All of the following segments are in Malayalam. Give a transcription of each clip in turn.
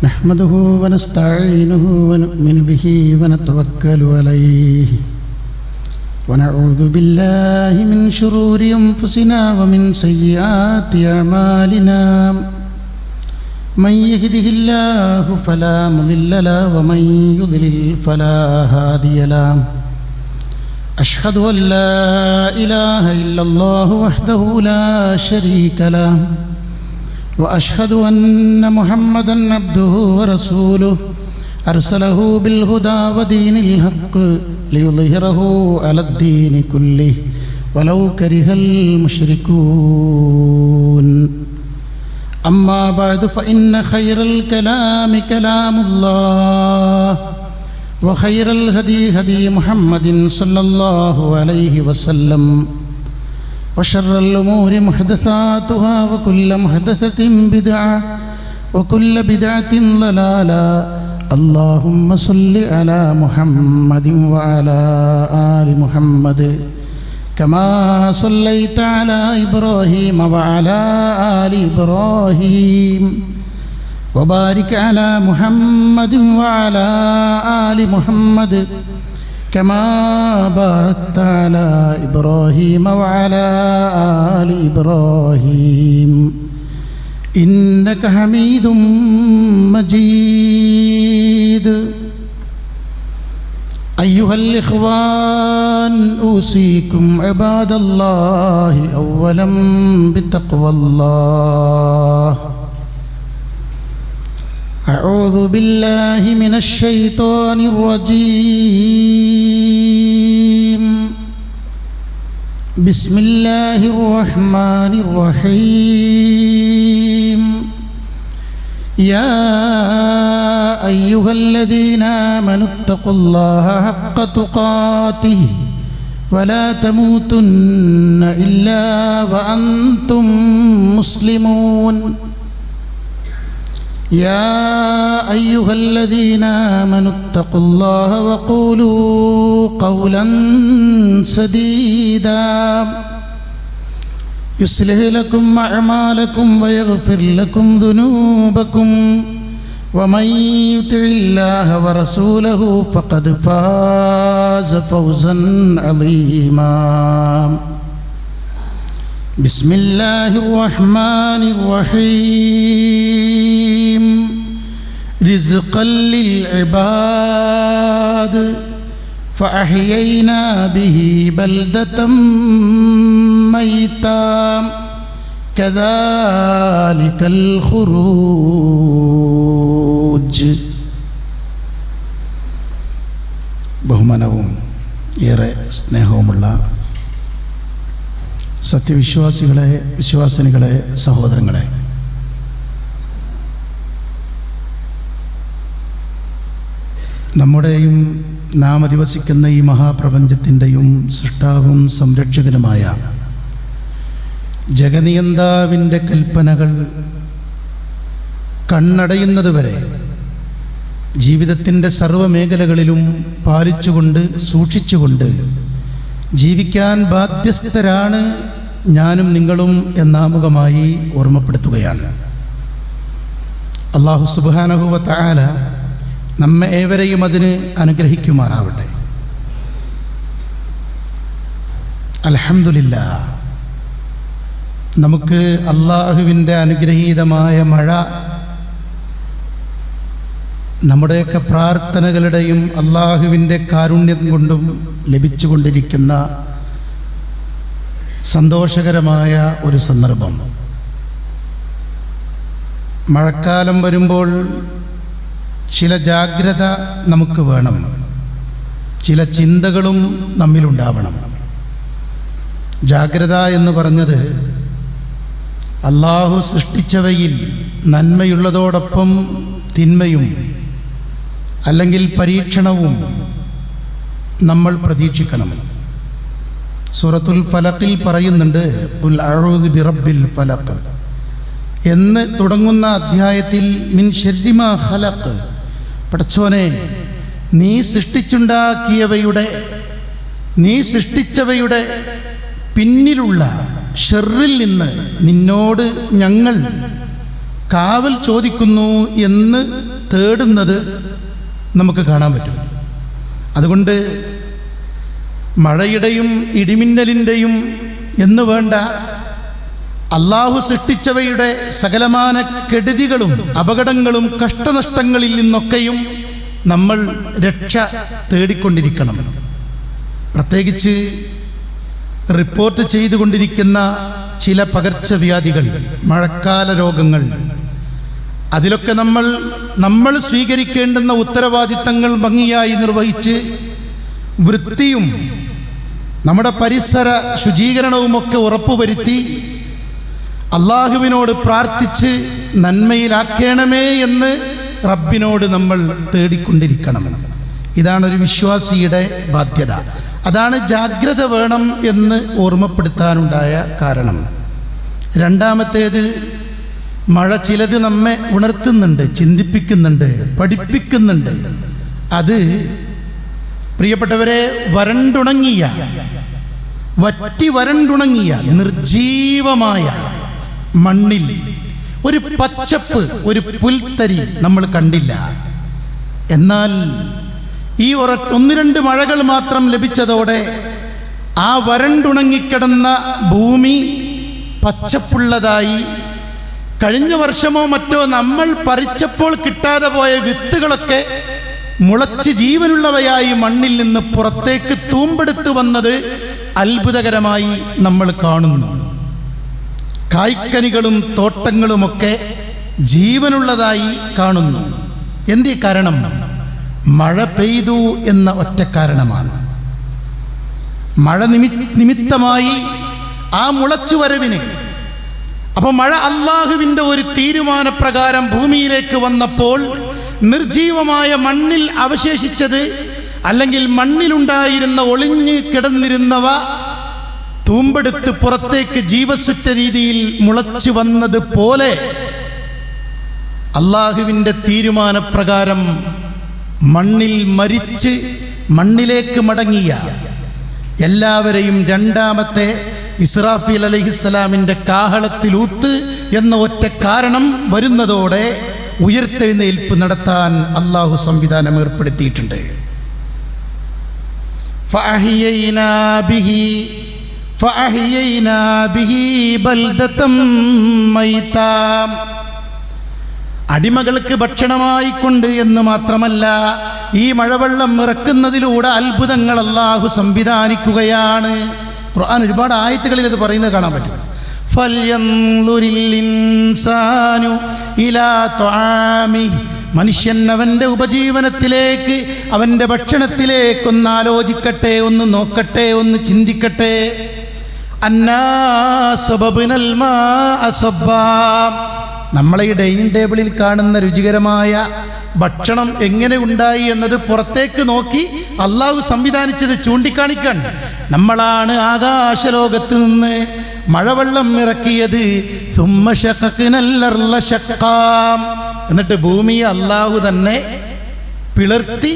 نحمده ونستعينه ونؤمن به ونتوكل عليه ونعوذ بالله من شرور أنفسنا ومن سيئات أعمالنا من يهده الله فلا مضل له ومن يضلل فلا هادي له أشهد أن لا إله إلا الله وحده لا شريك له وأشهد أن محمدًا عبده ورسوله أرسله بالهدى ودين الحق ليظهره على الدين كله ولو كره المشركون أما بعد فإن خير الكلام كلام الله وخير الهدي هدي محمد صلى الله عليه وسلم وشر الأمور محدثاتها وكل محدثة بدعة وكل بدعة ضلالة اللهم صل على محمد وعلى آل محمد كما صليت على إبراهيم وعلى آل إبراهيم وبارك على محمد وعلى آل محمد كما باركت على إبراهيم وعلى آل إبراهيم إنك حميد مجيد. أيها الإخوان أوصيكم عباد الله أولا بتقوى الله. أعوذ بالله من الشيطان الرجيم. بسم الله الرحمن الرحيم. يا أيها الذين آمنوا اتقوا الله حق تقاته ولا تموتن إلا وأنتم مسلمون. يا أيها الذين آمنوا اتقوا الله وقولوا قولا سديدا يصلح لكم أعمالكم ويغفر لكم ذنوبكم ومن يطع الله ورسوله فقد فاز فوزا عظيما. بسم الله الرحمن الرحيم. رزقا للعباد فأحيينا به بلدة ميتا كذلك الخروج. ബഹുമാനവും ഏറെ സ്നേഹവുമുള്ള സത്യവിശ്വാസികളെ, വിശ്വാസിനികളെ, സഹോദരങ്ങളെ, നമ്മുടെയും നാം അധിവസിക്കുന്ന ഈ മഹാപ്രപഞ്ചത്തിൻ്റെയും സൃഷ്ടാവും സംരക്ഷകനുമായ ജഗനിയന്താവിൻ്റെ കൽപ്പനകൾ കണ്ണടയുന്നതുവരെ ജീവിതത്തിൻ്റെ സർവ്വമേഖലകളിലും പാലിച്ചുകൊണ്ട് സൂക്ഷിച്ചുകൊണ്ട് ജീവിക്കാൻ ബാധ്യസ്ഥരാണ് ഞാനും നിങ്ങളും എന്നാമുഖമായി ഓർമ്മപ്പെടുത്തുകയാണ്. അല്ലാഹു സുബ്ഹാനഹു വ തആല നമ്മെ ഏവരെയും അതിന് അനുഗ്രഹിക്കുമാറാവട്ടെ. അൽഹംദുലില്ലാഹ്, നമുക്ക് അല്ലാഹുവിൻ്റെ അനുഗ്രഹീതമായ മഴ നമ്മുടെയൊക്കെ പ്രാർത്ഥനകളുടെയും അല്ലാഹുവിൻ്റെ കാരുണ്യം കൊണ്ടും ലഭിച്ചുകൊണ്ടിരിക്കുന്ന സന്തോഷകരമായ ഒരു സന്ദർഭം. മഴക്കാലം വരുമ്പോൾ ചില ജാഗ്രത നമുക്ക് വേണം, ചില ചിന്തകളും നമ്മിലുണ്ടാവണം. ജാഗ്രത എന്ന് പറഞ്ഞത് അല്ലാഹു സൃഷ്ടിച്ചവയിൽ നന്മയുള്ളതോടൊപ്പം തിന്മയും അല്ലെങ്കിൽ പരീക്ഷണവും നമ്മൾ പ്രതീക്ഷിക്കണം. സൂറത്തുൽ ഫലഖിൽ പറയുന്നുണ്ട്, ഖുൽ അഊദു ബിറബ്ബിൽ ഫലഖ് എന്ന് തുടങ്ങുന്ന അധ്യായത്തിൽ മിൻ ശർരി മാ ഖലഖ്, പടച്ചോനെ നീ സൃഷ്ടിച്ചവയുടെ പിന്നിലുള്ള ഷെറിൽ നിന്ന് നിന്നോട് ഞങ്ങൾ കാവൽ ചോദിക്കുന്നു എന്ന് തേടുന്നത് നമുക്ക് കാണാൻ പറ്റും. അതുകൊണ്ട് മഴയുടെയും ഇടിമിന്നലിൻ്റെയും എന്ന് വേണ്ട അള്ളാഹു സൃഷ്ടിച്ചവയുടെ സകലമാന കെടുതികളും അപകടങ്ങളും കഷ്ടനഷ്ടങ്ങളിൽ നിന്നൊക്കെയും നമ്മൾ രക്ഷ തേടിക്കൊണ്ടിരിക്കണം. പ്രത്യേകിച്ച് റിപ്പോർട്ട് ചെയ്തുകൊണ്ടിരിക്കുന്ന ചില പകർച്ചവ്യാധികൾ, മഴക്കാല രോഗങ്ങൾ, അതിലൊക്കെ നമ്മൾ സ്വീകരിക്കേണ്ടുന്ന ഉത്തരവാദിത്തങ്ങൾ ഭംഗിയായി നിർവഹിച്ച് വൃത്തിയും നമ്മുടെ പരിസര ശുചീകരണവുമൊക്കെ ഉറപ്പുവരുത്തി അള്ളാഹുവിനോട് പ്രാർത്ഥിച്ച് നന്മയിലാക്കണമേ എന്ന് റബ്ബിനോട് നമ്മൾ തേടിക്കൊണ്ടിരിക്കണം. ഇതാണൊരു വിശ്വാസിയുടെ ബാധ്യത. അതാണ് ജാഗ്രത വേണം എന്ന് ഓർമ്മപ്പെടുത്താനുണ്ടായ കാരണം. രണ്ടാമത്തേത്, മഴ ചിലത് നമ്മെ ഉണർത്തുന്നുണ്ട്, ചിന്തിപ്പിക്കുന്നുണ്ട്, പഠിപ്പിക്കുന്നുണ്ട്. അത് പ്രിയപ്പെട്ടവരെ, വരണ്ടുണങ്ങിയ നിർജീവമായ മണ്ണിൽ ഒരു പച്ചപ്പ്, ഒരു പുൽത്തരി നമ്മൾ കണ്ടില്ല. എന്നാൽ ഈ ഒന്ന് രണ്ട് മഴകൾ മാത്രം ലഭിച്ചതോടെ ആ വരണ്ടുണങ്ങിക്കിടന്ന ഭൂമി പച്ചപ്പുള്ളതായി. കഴിഞ്ഞ വർഷമോ മറ്റോ നമ്മൾ പറിച്ചപ്പോൾ കിട്ടാതെ പോയ വിത്തുകളൊക്കെ മുളച്ച് ജീവനുള്ളവയായി മണ്ണിൽ നിന്ന് പുറത്തേക്ക് തൂമ്പെടുത്തു വന്നത് അത്ഭുതകരമായി നമ്മൾ കാണുന്നു. കായ്ക്കനികളും തോട്ടങ്ങളുമൊക്കെ ജീവനുള്ളതായി കാണുന്നു. എന്തേ കാരണം? മഴ പെയ്തു എന്ന ഒറ്റ കാരണമാണ്. മഴ നിമിത്തമായി ആ മുളച്ചുവരവിന്. അപ്പോൾ മഴ അള്ളാഹുവിൻ്റെ ഒരു തീരുമാനപ്രകാരം ഭൂമിയിലേക്ക് വന്നപ്പോൾ നിർജീവമായ മണ്ണിൽ അവശേഷിച്ചത്, അല്ലെങ്കിൽ മണ്ണിലുണ്ടായിരുന്ന ഒളിഞ്ഞു കിടന്നിരുന്നവ തൂമ്പെടുത്ത് പുറത്തേക്ക് ജീവസുറ്റ രീതിയിൽ മുളച്ചു വന്നതുപോലെ അള്ളാഹുവിൻ്റെ തീരുമാനപ്രകാരം മണ്ണിൽ മരിച്ച് മണ്ണിലേക്ക് മടങ്ങിയ എല്ലാവരെയും രണ്ടാമത്തെ ഇസ്രാഫീൽ അലൈഹിസ്സലാമിൻ്റെ കാഹളത്തിലൂത്ത് എന്ന ഒറ്റ കാരണം വരുന്നതോടെ ഉയർത്തെഴുന്നേൽപ്പ് നടത്താൻ അള്ളാഹു സംവിധാനം ഏർപ്പെടുത്തിയിട്ടുണ്ട്. فأحيينا به بلدة ميتا. അടിമകൾക്ക് ഭക്ഷണമായിക്കൊണ്ട് എന്ന് മാത്രമല്ല, ഈ മഴവെള്ളം ഇറക്കുന്നതിലൂടെ അത്ഭുതങ്ങൾ അല്ലാഹു സംവിധാനിക്കുകയാണ്. ഖുർആൻ ഒരുപാട് ആയത്തുകളിൽ ഇത് പറയുന്നത് കാണാൻ പറ്റും. ഫൽയൻളുരിൽ ഇൻസാനു ഇലാ തുആമിഹി. മനുഷ്യൻ അവൻ്റെ ഉപജീവനത്തിലേക്ക്, അവൻ്റെ ഭക്ഷണത്തിലേക്കൊന്ന് ആലോചിക്കട്ടെ, ഒന്ന് നോക്കട്ടെ, ഒന്ന് ചിന്തിക്കട്ടെ. അന്നാ സബബ്നൽ മാഅ സബ്ബാ. നമ്മളെ ഈ ഡൈനിങ് ടേബിളിൽ കാണുന്ന രുചികരമായ ഭക്ഷണം എങ്ങനെ ഉണ്ടായി എന്നത് പുറത്തേക്ക് നോക്കി അള്ളാഹു സംവിധാനിച്ചത് ചൂണ്ടിക്കാണിക്കാൻ. നമ്മളാണ് ആകാശലോകത്ത് നിന്ന് മഴവെള്ളം ഇറക്കിയത്. സുമ്മ ശഖഖ്നൽ അർള ശഖ്ഖാ. എന്നിട്ട് ഭൂമിയെ അള്ളാഹു തന്നെ പിളർത്തി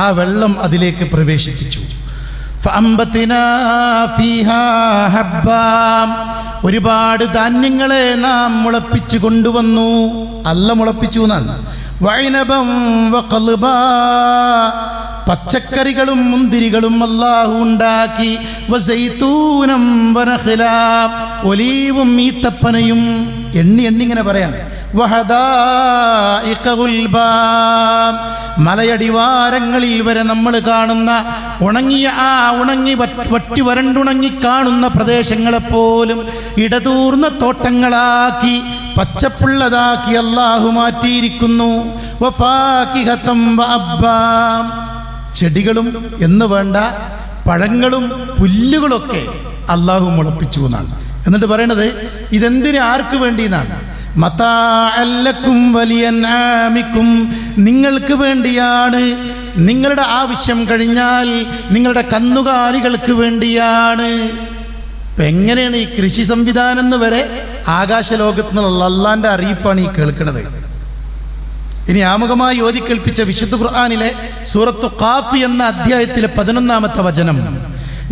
ആ വെള്ളം അതിലേക്ക് പ്രവേശിപ്പിച്ചു. ഫഅംബത്നാ ഫീഹാ ഹബ്ബാ. ഒരുപാട് ധാന്യങ്ങളെ നാം മുളപ്പിച്ചു കൊണ്ടുവന്നു. അല്ല മുളപ്പിച്ചു എന്നാണ്. വഅനബൻ വഖൽബാ. പച്ചക്കറികളും മുന്തിരികളും അല്ലാഹു ഉണ്ടാക്കി. വസൈതൂനം വനഖ്ലാ. ഒലീവും ഈത്തപ്പനയും എണ്ണിങ്ങനെ പറയാണ്. വഹദായിഖ ഗുൽബാ. മലയടിവാരങ്ങളിൽ വരെ നമ്മൾ കാണുന്ന ഉണങ്ങി വറ്റി വരണ്ടുണങ്ങി കാണുന്ന പ്രദേശങ്ങളെപ്പോലും ഇടതൂർന്ന തോട്ടങ്ങളാക്കി പച്ചപ്പുള്ളതാക്കി അല്ലാഹു മാറ്റിയിരിക്കുന്നു. വഫാകിഹതം വഅബ്ബാ. ചെടികളും എന്ന് വേണ്ട പഴങ്ങളും പുല്ലുകളൊക്കെ അല്ലാഹു മുളപ്പിച്ചു എന്നാണ്. എന്നിട്ട് പറയണത് ഇതെന്തിന്, ആർക്ക് വേണ്ടി എന്നാണ്. മതാഅല്ലക്കും വലിയൻആമിക്കും. നിങ്ങൾക്ക് വേണ്ടിയാണ്. നിങ്ങളുടെ ആവശ്യം കഴിഞ്ഞാൽ നിങ്ങളുടെ കന്നുകാലികൾക്ക് വേണ്ടിയാണ്. ഇപ്പം എങ്ങനെയാണ് ഈ കൃഷി സംവിധാനം എന്ന് വരെ ആകാശലോകത്ത് നിന്ന് അള്ളാന്റെ അറിയിപ്പാണ് ഈ കേൾക്കുന്നത്. ഇനി ആമുഖമായി ഓതി കേൾപ്പിച്ച വിശുദ്ധ ഖുർആനിലെ സൂറത്തു ഖാഫ് എന്ന അധ്യായത്തിലെ 11-ാമത്തെ വചനം,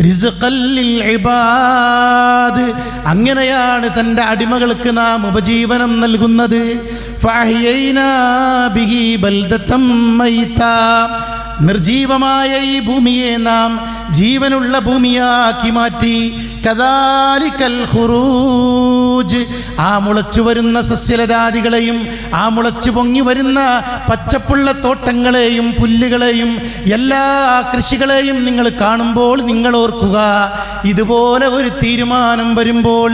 റിസ്ഖൽ ലിൽ ഇബാദ്. അങ്ങനെയാണ് തൻ്റെ അടിമകൾക്ക് നാം ഉപജീവനം നൽകുന്നത്. ഫഅഹ്യൈനാ ബിഹി ബൽദതം മൈതാ, നിർജീവമായ ഈ ഭൂമിയെ നാം ജീവനുള്ള ഭൂമിയാക്കി മാറ്റി. കദാലിക്കൽ ഖുറൂജ്, ആ മുളച്ചു വരുന്ന സസ്യലതാദികളെയും ആ മുളച്ചു പൊങ്ങി വരുന്ന പച്ചപ്പുള്ള തോട്ടങ്ങളെയും പുല്ലുകളെയും എല്ലാ കൃഷികളെയും നിങ്ങൾ കാണുമ്പോൾ നിങ്ങൾ ഓർക്കുക, ഇതുപോലെ ഒരു തീരുമാനം വരുമ്പോൾ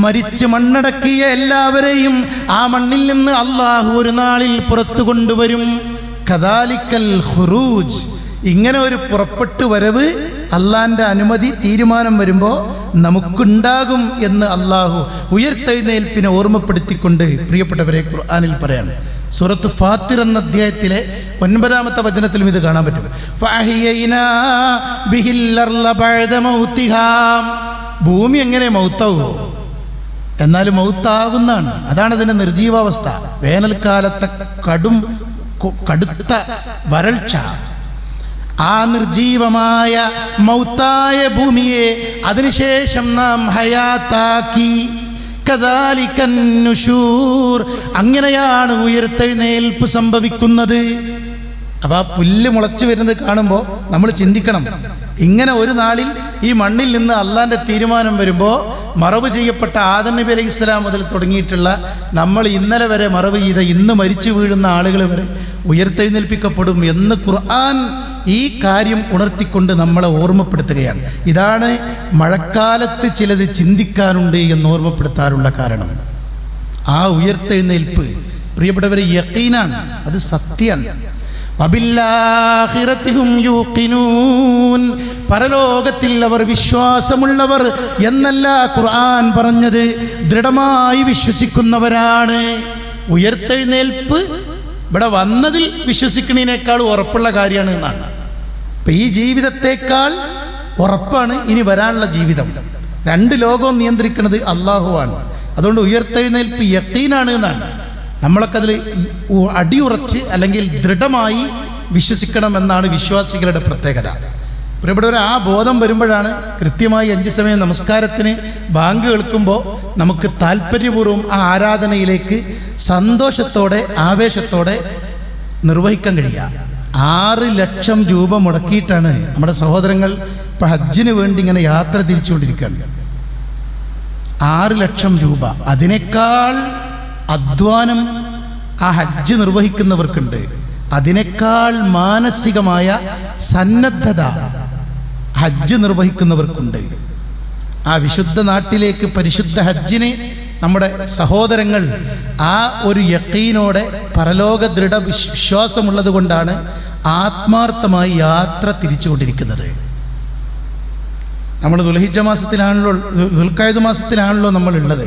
മരിച്ച് മണ്ണടക്കിയ എല്ലാവരെയും ആ മണ്ണിൽ നിന്ന് അള്ളാഹു ഒരു നാളിൽ പുറത്തു കൊണ്ടുവരും. കദാലിക്കൽ ഖുറൂജ്, ഇങ്ങനെ ഒരു പുറപ്പെട്ടു വരവ് അള്ളാന്റെ അനുമതി തീരുമാനം വരുമ്പോൾ നമുക്കുണ്ടാകും എന്ന് അള്ളാഹു ഉയർത്തെഴുന്നേൽപ്പിനെ ഓർമ്മപ്പെടുത്തിക്കൊണ്ട് പ്രിയപ്പെട്ടവരെ ഖുർആനിൽ പറയാണ്. സൂറത്ത് ഫാത്തിർ എന്ന അധ്യായത്തിലെ 9-ാമത്തെ വചനത്തിലും ഇത് കാണാൻ പറ്റും. ഫഅഹ്യൈനാ ബിഹിൽ അർള ബഅദ മൗതിഹാ, ഭൂമി എങ്ങനെ മൗത്താവോ? എന്നാലും മൗത്താകുന്നതാണ്. അതാണ് അതിൻ്റെ നിർജീവാവസ്ഥ. വേനൽക്കാലത്തെ കടുത്ത വരൾച്ച, ആ നിർജീവമായ മൗത്തായ ഭൂമിയെ അതിനുശേഷം നാം ഹയാത്താക്കി. കദാലിക്കൻ നുശൂർ, അങ്ങനെയാണ് ഉയർത്തെഴുന്നേൽപ്പ് സംഭവിക്കുന്നത്. അപ്പോൾ ആ പുല്ല് മുളച്ചു വരുന്നത് കാണുമ്പോൾ നമ്മൾ ചിന്തിക്കണം, ഇങ്ങനെ ഒരു നാളിൽ ഈ മണ്ണിൽ നിന്ന് അള്ളാൻ്റെ തീരുമാനം വരുമ്പോൾ മറവ് ചെയ്യപ്പെട്ട ആദം നബി അലൈഹി ഇസ്ലാം മുതൽ തുടങ്ങിയിട്ടുള്ള നമ്മൾ ഇന്നലെ വരെ മറവ് ചെയ്ത ഇന്ന് മരിച്ചു വീഴുന്ന ആളുകൾ വരെ ഉയർത്തെഴുന്നേൽപ്പിക്കപ്പെടും എന്ന് ഖുർആൻ ഈ കാര്യം ഉണർത്തിക്കൊണ്ട് നമ്മളെ ഓർമ്മപ്പെടുത്തുകയാണ്. ഇതാണ് മഴക്കാലത്ത് ചിലത് ചിന്തിക്കാനുണ്ട് എന്ന് ഓർമ്മപ്പെടുത്താനുള്ള കാരണം. ആ ഉയർത്തെഴുന്നേൽപ്പ് പ്രിയപ്പെട്ടവരെ യഖീനാണ്, അത് സത്യമാണ്. വബില്ലാഹിറതിഹും യൂഖിനൂൻ, പരലോകത്തിൽ അവർ വിശ്വാസമുള്ളവർ എന്നല്ല ഖുർആൻ പറഞ്ഞത്, ദൃഢമായി വിശ്വസിക്കുന്നവരാണ്. ഉയർത്തെഴുന്നേൽപ്പ് ഇവിടെ വന്നതിൽ വിശ്വസിക്കുന്നതിനേക്കാൾ ഉറപ്പുള്ള കാര്യമാണ് എന്നാണ്. ഇപ്പം ഈ ജീവിതത്തേക്കാൾ ഉറപ്പാണ് ഇനി വരാനുള്ള ജീവിതം. രണ്ട് ലോകവും നിയന്ത്രിക്കുന്നത് അള്ളാഹുവാണ്. അതുകൊണ്ട് ഉയർത്തെഴുന്നേൽപ്പ് യഖീനാണ് എന്നാണ്. നമ്മളൊക്കെ അതിൽ അടിയുറച്ച് അല്ലെങ്കിൽ ദൃഢമായി വിശ്വസിക്കണമെന്നാണ് വിശ്വാസികളുടെ പ്രത്യേകത. പ്രിയപ്പെട്ടവരെ, ആ ബോധം വരുമ്പോഴാണ് കൃത്യമായി 5 സമയം നമസ്കാരത്തിന് ബാങ്ക് കേൾക്കുമ്പോൾ നമുക്ക് താല്പര്യപൂർവ്വം ആ ആരാധനയിലേക്ക് സന്തോഷത്തോടെ ആവേശത്തോടെ നിർവഹിക്കാൻ കഴിയുക. 6 ലക്ഷം രൂപ മുടക്കിയിട്ടാണ് നമ്മുടെ സഹോദരങ്ങൾ ഇപ്പം ഹജ്ജിന് വേണ്ടി ഇങ്ങനെ യാത്ര തിരിച്ചുകൊണ്ടിരിക്കുകയാണ്. 6 ലക്ഷം രൂപ. അതിനേക്കാൾ അധ്വാനം ആ ഹജ്ജ് നിർവഹിക്കുന്നവർക്കുണ്ട്. അതിനേക്കാൾ മാനസികമായ സന്നദ്ധത ഹജ്ജ് നിർവഹിക്കുന്നവർക്കുണ്ട്. ആ വിശുദ്ധ നാട്ടിലേക്ക് പരിശുദ്ധ ഹജ്ജിന് നമ്മുടെ സഹോദരങ്ങൾ ആ ഒരു യഖീനോടെ പരലോക ദൃഢ വിശ്വാസമുള്ളത് കൊണ്ടാണ് ആത്മാർത്ഥമായി യാത്ര തിരിച്ചുകൊണ്ടിരിക്കുന്നത്. നമ്മൾ ദുൽഹിജ്ജ മാസത്തിലാണല്ലോ, ദുൽഖഅദ് മാസത്തിലാണല്ലോ നമ്മളുള്ളത്.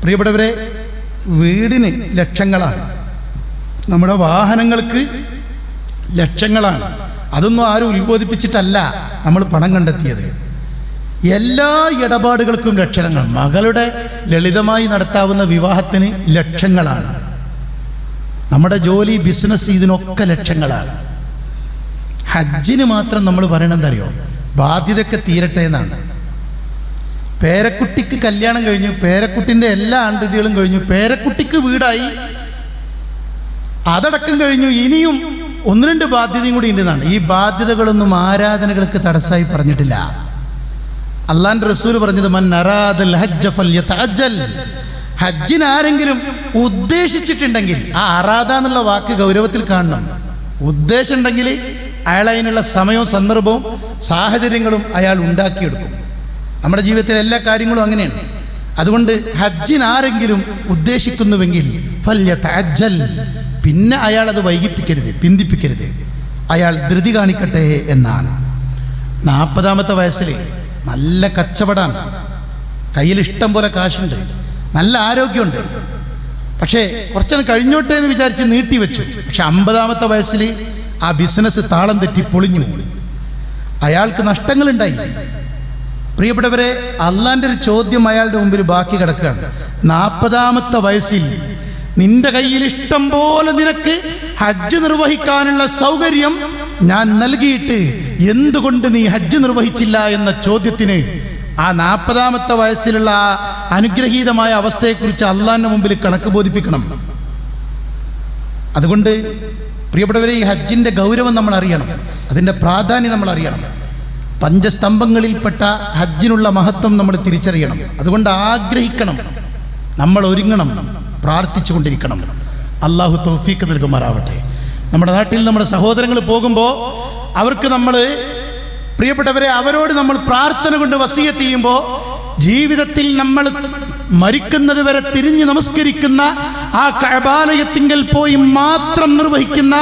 പ്രിയപ്പെട്ടവരെ, വീടിന് ലക്ഷങ്ങളാണ്, നമ്മുടെ വാഹനങ്ങൾക്ക് ലക്ഷങ്ങളാണ്. അതൊന്നും ആരും ഉത്ബോധിപ്പിച്ചിട്ടല്ല നമ്മൾ പണം കണ്ടെത്തിയത്. എല്ലാ ഇടപാടുകൾക്കും ലക്ഷങ്ങൾ. മകളുടെ ലളിതമായി നടത്താവുന്ന വിവാഹത്തിന് ലക്ഷങ്ങളാണ്. നമ്മുടെ ജോലി, ബിസിനസ്, ഇതിനൊക്കെ ലക്ഷങ്ങളാണ്. ഹജ്ജിന് മാത്രം നമ്മൾ പറയണെന്തറിയോ, ബാധ്യതയൊക്കെ തീരട്ടെ എന്നാണ്. പേരക്കുട്ടിക്ക് കല്യാണം കഴിഞ്ഞു, പേരക്കുട്ടിൻ്റെ എല്ലാ ആണ്ടിതികളും കഴിഞ്ഞു, പേരക്കുട്ടിക്ക് വീടായി, അതടക്കം കഴിഞ്ഞു. ഇനിയും 1-2 ബാധ്യതയും കൂടി ഉണ്ടെന്നാണ്. ഈ ബാധ്യതകളൊന്നും ആരാധനകൾക്ക് തടസ്സമായി പറഞ്ഞിട്ടില്ല. അള്ളാന്റെ റസൂൽ പറഞ്ഞത്, മൻ അറാദൽ ഹജ്ജ ഫല്യതഅജ്ജൽ, ഹജ്ജിന് ആരെങ്കിലും ഉദ്ദേശിച്ചിട്ടുണ്ടെങ്കിൽ, ആ അറാദ എന്നുള്ള വാക്ക് ഗൗരവത്തിൽ കാണണം. ഉദ്ദേശം ഉണ്ടെങ്കിൽ അയാൾ അതിനുള്ള സമയവും സന്ദർഭവും സാഹചര്യങ്ങളും അയാൾ ഉണ്ടാക്കിയെടുക്കും. നമ്മുടെ ജീവിതത്തിലെ എല്ലാ കാര്യങ്ങളും അങ്ങനെയാണ്. അതുകൊണ്ട് ഹജ്ജിന് ആരെങ്കിലും ഉദ്ദേശിക്കുന്നുവെങ്കിൽ ഫല്യതഅജ്ജൽ, പിന്നെ അയാൾ അത് വൈകിപ്പിക്കരുത്, പിന്തിപ്പിക്കരുത്, അയാൾ ധൃതി കാണിക്കട്ടെ എന്നാണ്. 40-ാമത്തെ വയസ്സിൽ നല്ല കച്ചവടമാണ്, കയ്യിൽ ഇഷ്ടം പോലെ കാശുണ്ട്, നല്ല ആരോഗ്യമുണ്ട്. പക്ഷേ കുറച്ചൊന്ന് കഴിഞ്ഞോട്ടെ എന്ന് വിചാരിച്ച് നീട്ടിവെച്ചു. പക്ഷെ 50-ാമത്തെ വയസ്സിൽ ആ ബിസിനസ് താളം തെറ്റി പൊളിഞ്ഞു, അയാൾക്ക് നഷ്ടങ്ങളുണ്ടായി. പ്രിയപ്പെട്ടവരെ, അള്ളാൻ്റെ ഒരു ചോദ്യം അയാളുടെ മുമ്പിൽ ബാക്കി കിടക്കുകയാണ്. 40-ാമത്തെ വയസ്സിൽ നിന്റെ കയ്യിൽ ഇഷ്ടം പോലെ നിനക്ക് ഹജ്ജ് നിർവഹിക്കാനുള്ള സൗകര്യം ഞാൻ നൽകിയിട്ട് എന്തുകൊണ്ട് നീ ഹജ്ജ് നിർവഹിച്ചില്ല എന്ന ചോദ്യത്തിന് ആ 40-ാമത്തെ വയസ്സിലുള്ള ആ അനുഗ്രഹീതമായ അവസ്ഥയെക്കുറിച്ച് അള്ളാഹിൻ്റെ മുമ്പിൽ കണക്ക് ബോധിപ്പിക്കണം. അതുകൊണ്ട് പ്രിയപ്പെട്ടവരെ, ഈ ഹജ്ജിൻ്റെ ഗൗരവം നമ്മൾ അറിയണം, അതിൻ്റെ പ്രാധാന്യം നമ്മൾ അറിയണം. പഞ്ചസ്തംഭങ്ങളിൽപ്പെട്ട ഹജ്ജിനുള്ള മഹത്വം നമ്മൾ തിരിച്ചറിയണം. അതുകൊണ്ട് ആഗ്രഹിക്കണം, നമ്മൾ ഒരുങ്ങണം, പ്രാർത്ഥിച്ചു കൊണ്ടിരിക്കണം. അള്ളാഹു തൗഫീഖ് നൽകുമാറാവട്ടെ. നമ്മുടെ നാട്ടിൽ നമ്മുടെ സഹോദരങ്ങൾ പോകുമ്പോൾ അവർക്ക് നമ്മൾ, പ്രിയപ്പെട്ടവരെ, അവരോട് നമ്മൾ പ്രാർത്ഥന കൊണ്ട് വസിയത്ത് ചെയ്യുമ്പോൾ ജീവിതത്തിൽ നമ്മൾ മരിക്കുന്നത് വരെ തിരിഞ്ഞ് നമസ്കരിക്കുന്ന ആ കഅബാലയത്തിങ്കൽ പോയി മാത്രം നിർവഹിക്കുന്ന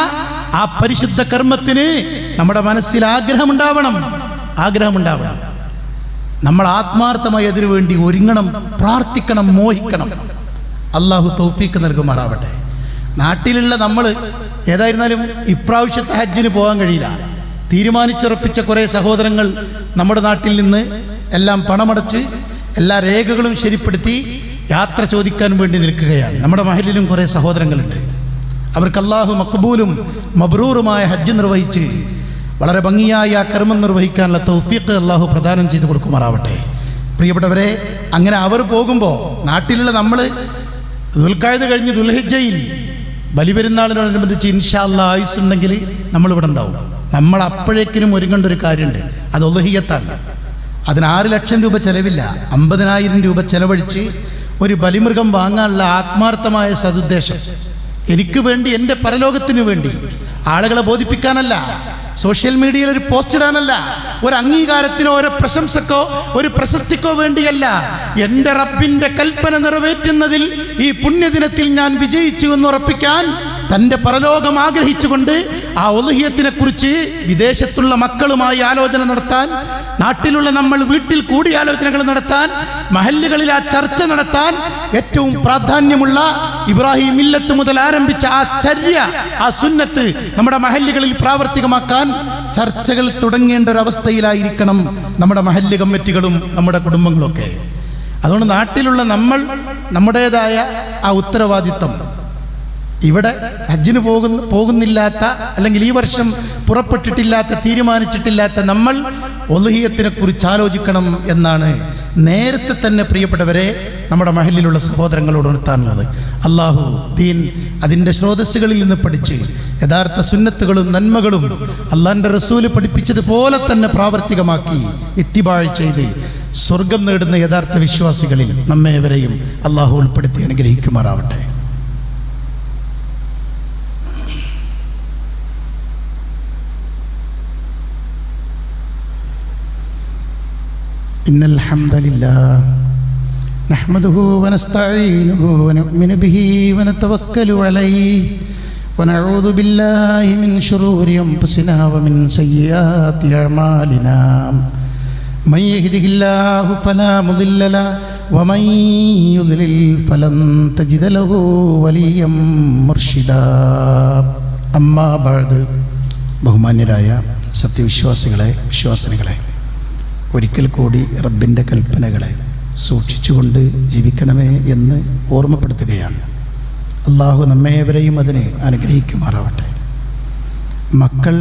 ആ പരിശുദ്ധ കർമ്മത്തിന് നമ്മുടെ മനസ്സിൽ ആഗ്രഹമുണ്ടാവണം. നമ്മൾ ആത്മാർത്ഥമായി അതിനു വേണ്ടി ഒരുങ്ങണം, പ്രാർത്ഥിക്കണം, മോഹിക്കണം. അള്ളാഹു തൗഫീഖ് നൽകുമാറാവട്ടെ. നാട്ടിലുള്ള നമ്മൾ ഏതായിരുന്നാലും ഇപ്രാവശ്യത്തെ ഹജ്ജിന് പോകാൻ കഴിയില്ല. തീരുമാനിച്ചുറപ്പിച്ച കുറേ സഹോദരങ്ങൾ നമ്മുടെ നാട്ടിൽ നിന്ന് എല്ലാം പണമടച്ച് എല്ലാ രേഖകളും ശരിപ്പെടുത്തി യാത്ര ചോദിക്കാൻ വേണ്ടി നിൽക്കുകയാണ്. നമ്മുടെ മഹലിലും കുറേ സഹോദരങ്ങളുണ്ട്. അവർക്ക് അള്ളാഹു മഖ്ബൂലും മബ്രൂറുമായ ഹജ്ജ് നിർവഹിച്ച് വളരെ ഭംഗിയായി ആ കർമ്മം നിർവഹിക്കാനുള്ള തൗഫീഖ് അള്ളാഹു പ്രദാനം ചെയ്തു കൊടുക്കുമാറാവട്ടെ. പ്രിയപ്പെട്ടവരെ, അങ്ങനെ അവർ പോകുമ്പോൾ നാട്ടിലുള്ള നമ്മൾ ദുൽഖഅദ് കഴിഞ്ഞ് ദുൽഹിജ്ജയിൽ ബലിപെരുന്നാളിനോടനുബന്ധിച്ച് ഇൻഷാ അല്ലാഹ് ആയുസ്സുണ്ടെങ്കിൽ നമ്മളിവിടെ ഉണ്ടാവും. നമ്മൾ അപ്പോഴേക്കിനും ഒരുങ്ങേണ്ട ഒരു കാര്യമുണ്ട്, അത് ഉളുഹിയ്യത്താണ്. അതിന് 6 ലക്ഷം രൂപ ചെലവില്ല, 50,000 രൂപ ചെലവഴിച്ച് ഒരു ബലിമൃഗം വാങ്ങാനുള്ള ആത്മാർത്ഥമായ സതുദ്ദേശം. എനിക്ക് വേണ്ടി, എൻ്റെ പരലോകത്തിന് വേണ്ടി, ആളുകളെ ബോധിപ്പിക്കാനല്ല, സോഷ്യൽ മീഡിയയിൽ ഒരു പോസ്റ്റ് ഇടാനല്ല, ഒരു അംഗീകാരത്തിനോ ഒരു പ്രശംസക്കോ ഒരു പ്രശസ്തിക്കോ വേണ്ടിയല്ല. എൻ്റെ റബ്ബിൻ്റെ കൽപ്പന നിറവേറ്റുന്നതിൽ ഈ പുണ്യദിനത്തിൽ ഞാൻ വിജയിച്ചു എന്ന് ഉറപ്പിക്കാൻ, തൻ്റെ പരലോകം ആഗ്രഹിച്ചുകൊണ്ട് ആ ഉളുഹിയ്യത്തിനെ കുറിച്ച് വിദേശത്തുള്ള മക്കളുമായി ആലോചന നടത്താൻ, നാട്ടിലുള്ള നമ്മൾ വീട്ടിൽ കൂടിയാലോചനകൾ നടത്താൻ, മഹല്ലുകളിൽ ആ ചർച്ച നടത്താൻ, ഏറ്റവും പ്രാധാന്യമുള്ള ഇബ്രാഹിം മില്ലത്ത് മുതൽ ആരംഭിച്ച ആ ചര്യ, ആ സുന്നത്ത് നമ്മുടെ മഹല്ലുകളിൽ പ്രാവർത്തികമാക്കാൻ ചർച്ചകൾ തുടങ്ങേണ്ട ഒരവസ്ഥയിലായിരിക്കണം നമ്മുടെ മഹല്ല് കമ്മിറ്റികളും നമ്മുടെ കുടുംബങ്ങളൊക്കെ. അതുകൊണ്ട് നാട്ടിലുള്ള നമ്മൾ നമ്മുടേതായ ആ ഉത്തരവാദിത്വം, ഇവിടെ ഹജ്ജിന് പോകുന്നില്ലാത്ത, അല്ലെങ്കിൽ ഈ വർഷം പുറപ്പെട്ടിട്ടില്ലാത്ത, തീരുമാനിച്ചിട്ടില്ലാത്ത നമ്മൾ ഉളുഹിയ്യത്തിനെ കുറിച്ച് ആലോചിക്കണം എന്നാണ് നേരത്തെ തന്നെ പ്രിയപ്പെട്ടവരെ നമ്മുടെ മഹല്ലിലുള്ള സഹോദരങ്ങളോട് ഉണർത്താനുള്ളത്. അള്ളാഹു ദീൻ അതിൻ്റെ സ്രോതസ്സുകളിൽ നിന്ന് പഠിച്ച് യഥാർത്ഥ സുന്നത്തുകളും നന്മകളും അള്ളാഹിൻ്റെ റസൂല് പഠിപ്പിച്ചതുപോലെ തന്നെ പ്രാവർത്തികമാക്കി ഇത്തിബാഴ് ചെയ്ത് സ്വർഗം നേടുന്ന യഥാർത്ഥ വിശ്വാസികളിൽ നമ്മേവരെയും അള്ളാഹു ഉൾപ്പെടുത്തി അനുഗ്രഹിക്കുമാറാവട്ടെ. ഇന്നൽ ഹംദലില്ലാഹ് നഹ്മദുഹു വനസ്തഈനുഹു വനുഅ്മിനു ബിഹി വനതവക്കലു അലൈഹി വനഊദു ബില്ലാഹി മിൻ ശുറൂരി അൻഫുസിനാ വമിൻ സയ്യിആതി അഅ്മാലിനാ മൻ യഹ്ദിഹില്ലാഹു ഫലാ മുദില്ല ലഹു വമൻ യുദ്ലിൽ ഫലൻ തജിദ ലഹു വലിയ്യം മുർഷിദാ. അമ്മാ ബഅദ്. ബഹുമാന്യരായ സത്യവിശ്വാസികളെ, വിശ്വാസിനികളെ, ഒരിക്കൽ കൂടി റബ്ബിൻ്റെ കൽപ്പനകളെ സൂക്ഷിച്ചുകൊണ്ട് ജീവിക്കണമേ എന്ന് ഓർമ്മപ്പെടുത്തുകയാണ്. അള്ളാഹു നമ്മേവരെയും അതിനെ അനുഗ്രഹിക്കുമാറാവട്ടെ. മക്കൾ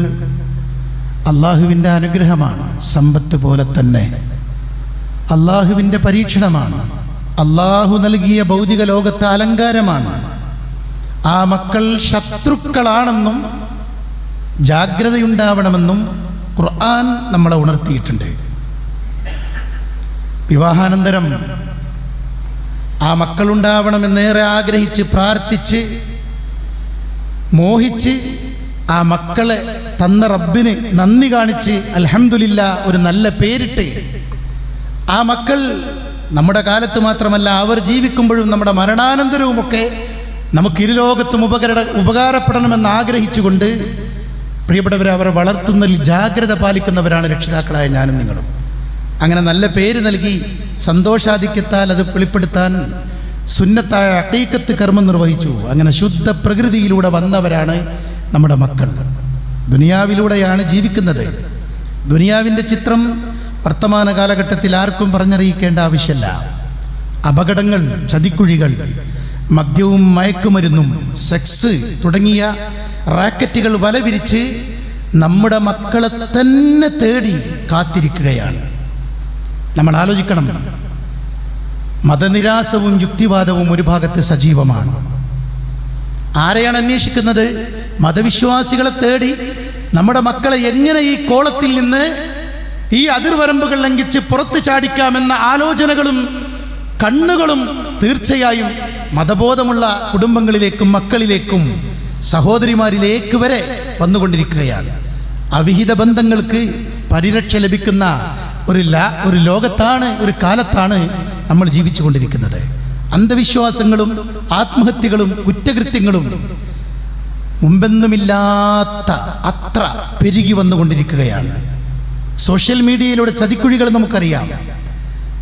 അള്ളാഹുവിൻ്റെ അനുഗ്രഹമാണ്, സമ്പത്ത് പോലെ തന്നെ അള്ളാഹുവിൻ്റെ പരീക്ഷണമാണ്, അള്ളാഹു നൽകിയ ഭൗതിക ലോകത്തെ അലങ്കാരമാണ്. ആ മക്കൾ ശത്രുക്കളാണെന്നും ജാഗ്രതയുണ്ടാവണമെന്നും ഖുർആൻ നമ്മളെ ഉണർത്തിയിട്ടുണ്ട്. വിവാഹാനന്തരം ആ മക്കളുണ്ടാവണമെന്നേറെ ആഗ്രഹിച്ച് പ്രാർത്ഥിച്ച് മോഹിച്ച് ആ മക്കളെ തന്ന റബ്ബിന് നന്ദി കാണിച്ച് അൽഹംദുലില്ലാ ഒരു നല്ല പേരിട്ട് ആ മക്കൾ നമ്മുടെ കാലത്ത് മാത്രമല്ല അവർ ജീവിക്കുമ്പോഴും നമ്മുടെ മരണാനന്തരവുമൊക്കെ നമുക്ക് ഇരുലോകത്തും ഉപകാരപ്പെടണമെന്ന് ആഗ്രഹിച്ചുകൊണ്ട് പ്രിയപ്പെട്ടവരെ അവരെ വളർത്തുന്നതിൽ ജാഗ്രത പാലിക്കുന്നവരാണ് രക്ഷിതാക്കളായ ഞാനും നിങ്ങളും. അങ്ങനെ നല്ല പേര് നൽകി സന്തോഷാധിക്യത്താൽ അത് വെളിപ്പെടുത്താൻ സുന്നത്തായ അഖീഖത്ത് കർമ്മം നിർവഹിച്ചു. അങ്ങനെ ശുദ്ധ പ്രകൃതിയിലൂടെ വന്നവരാണ് നമ്മുടെ മക്കൾ. ദുനിയാവിലൂടെയാണ് ജീവിക്കുന്നത്. ദുനിയാവിൻ്റെ ചിത്രം വർത്തമാന കാലഘട്ടത്തിൽ ആർക്കും പറഞ്ഞറിയിക്കേണ്ട ആവശ്യമില്ല. അപകടങ്ങൾ, ചതിക്കുഴികൾ, മദ്യവും മയക്കുമരുന്നും സെക്സ് തുടങ്ങിയ റാക്കറ്റുകൾ വലവിരിച്ച് നമ്മുടെ മക്കളെ തന്നെ തേടി കാത്തിരിക്കുകയാണ്. നമ്മൾ ആലോചിക്കണം, മതനിരാസവും യുക്തിവാദവും ഒരു ഭാഗത്ത് സജീവമാണ്. ആരെയാണ് അന്വേഷിക്കുന്നത്? മതവിശ്വാസികളെ തേടി നമ്മുടെ മക്കളെ എങ്ങനെ ഈ കോളത്തിൽ നിന്ന് ഈ അതിർവരമ്പുകൾ ലംഘിച്ച് പുറത്തു ചാടിക്കാമെന്ന ആലോചനകളും കണ്ണുകളും തീർച്ചയായും മതബോധമുള്ള കുടുംബങ്ങളിലേക്കും മക്കളിലേക്കും സഹോദരിമാരിലേക്ക് വരെ വന്നുകൊണ്ടിരിക്കുകയാണ്. അവിഹിത ബന്ധങ്ങൾക്ക് പരിരക്ഷ ലഭിക്കുന്ന ഒരു ലോകത്താണ്, ഒരു കാലത്താണ് നമ്മൾ ജീവിച്ചു കൊണ്ടിരിക്കുന്നത്. അന്ധവിശ്വാസങ്ങളും ആത്മഹത്യകളും കുറ്റകൃത്യങ്ങളും മുമ്പെന്നുമില്ലാത്ത അത്ര പെരുകി വന്നുകൊണ്ടിരിക്കുകയാണ്. സോഷ്യൽ മീഡിയയിലൂടെ ചതിക്കുഴികൾ നമുക്കറിയാം.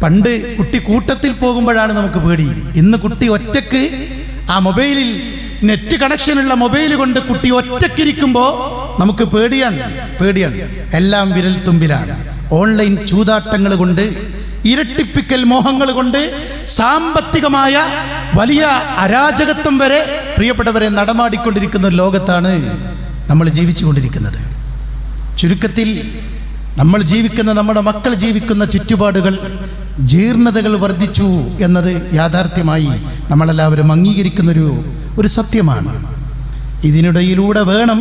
പണ്ട് കുട്ടി കൂട്ടത്തിൽ പോകുമ്പോഴാണ് നമുക്ക് പേടി. ഇന്ന് കുട്ടി ഒറ്റക്ക് ആ മൊബൈലിൽ നെറ്റ് കണക്ഷനുള്ള മൊബൈൽ കൊണ്ട് കുട്ടി ഒറ്റക്കിരിക്കുമ്പോൾ നമുക്ക് പേടിയാണ്. എല്ലാം വിരൽ തുമ്പിലാണ്. ഓൺലൈൻ ചൂതാട്ടങ്ങൾ കൊണ്ട്, ഇരട്ടിപ്പിക്കൽ മോഹങ്ങൾ കൊണ്ട്, സാമ്പത്തികമായ വലിയ അരാജകത്വം വരെ പ്രിയപ്പെട്ടവരെ നടമാടിക്കൊണ്ടിരിക്കുന്ന ഒരു ലോകത്താണ് നമ്മൾ ജീവിച്ചു കൊണ്ടിരിക്കുന്നത്. ചുരുക്കത്തിൽ നമ്മൾ ജീവിക്കുന്ന, നമ്മുടെ മക്കൾ ജീവിക്കുന്ന ചുറ്റുപാടുകൾ, ജീർണതകൾ വർദ്ധിച്ചു എന്നത് യാഥാർത്ഥ്യമായി നമ്മളെല്ലാവരും അംഗീകരിക്കുന്നൊരു സത്യമാണ്. ഇതിനിടയിലൂടെ വേണം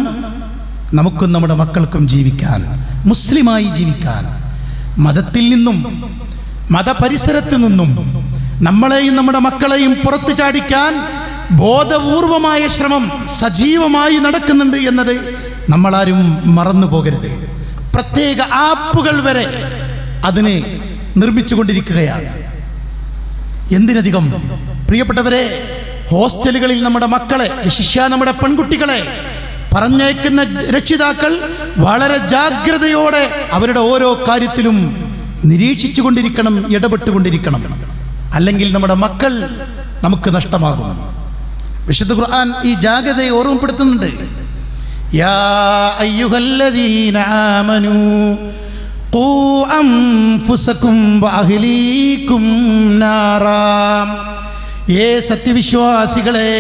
നമുക്കും നമ്മുടെ മക്കൾക്കും ജീവിക്കാൻ, മുസ്ലിമായി ജീവിക്കാൻ. മതത്തിൽ നിന്നും മതപരിസരത്ത് നിന്നും നമ്മളെയും നമ്മുടെ മക്കളെയും പുറത്തു ചാടിക്കാൻ ബോധപൂർവമായ ശ്രമം സജീവമായി നടക്കുന്നുണ്ട് എന്നത് നമ്മളാരും മറന്നു പോകരുത്. പ്രത്യേക ആപ്പുകൾ വരെ അതിനെ നിർമ്മിച്ചു കൊണ്ടിരിക്കുകയാണ്. എന്തിനധികം പ്രിയപ്പെട്ടവരെ, ഹോസ്റ്റലുകളിൽ നമ്മുടെ മക്കളെ, വിശിഷ്യ നമ്മുടെ പെൺകുട്ടികളെ പറഞ്ഞയക്കുന്ന രക്ഷിതാക്കൾ വളരെ ജാഗ്രതയോടെ അവരുടെ ഓരോ കാര്യത്തിലും നിരീക്ഷിച്ചു കൊണ്ടിരിക്കണം, ഇടപെട്ടുകൊണ്ടിരിക്കണം. അല്ലെങ്കിൽ നമ്മുടെ മക്കൾ നമുക്ക് നഷ്ടമാകും. വിശുദ്ധ ഖുർആൻ ഈ ജാഗ്രതയെ ഓർമ്മപ്പെടുത്തുന്നുണ്ട്. യാ അയ്യുഹല്ലദീന ആമനൂ ഖൂ അൻഫുസകും വഅഹ്ലീകും നാറാ. സത്യവിശ്വാസികളെ,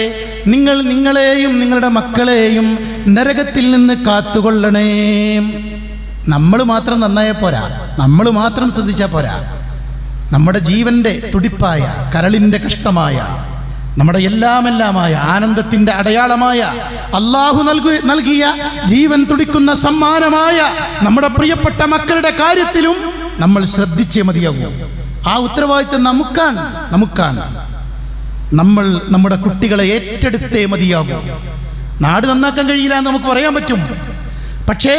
നിങ്ങൾ നിങ്ങളെയും നിങ്ങളുടെ മക്കളെയും നരകത്തിൽ നിന്ന് കാത്തുകൊള്ളണേ. നമ്മൾ മാത്രം നന്നായാൽ പോരാ, നമ്മൾ മാത്രം ശ്രദ്ധിച്ചാൽ പോരാ. നമ്മുടെ ജീവന്റെ തുടിപ്പായ, കരളിൻ്റെ കഷ്ടമായ, നമ്മുടെ എല്ലാമെല്ലാമായ, ആനന്ദത്തിൻ്റെ അടയാളമായ, അള്ളാഹു നൽകിയ ജീവൻ തുടിക്കുന്ന സമ്മാനമായ നമ്മുടെ പ്രിയപ്പെട്ട മക്കളുടെ കാര്യത്തിലും നമ്മൾ ശ്രദ്ധിച്ചേ മതിയാകൂ. ആ ഉത്തരവാദിത്വം നമുക്കാണ്. നമ്മൾ നമ്മുടെ കുട്ടികളെ ഏറ്റെടുത്തേ മതിയാകൂ. നാട് നന്നാക്കാൻ കഴിയില്ല എന്ന് നമുക്ക് പറയാൻ പറ്റും. പക്ഷേ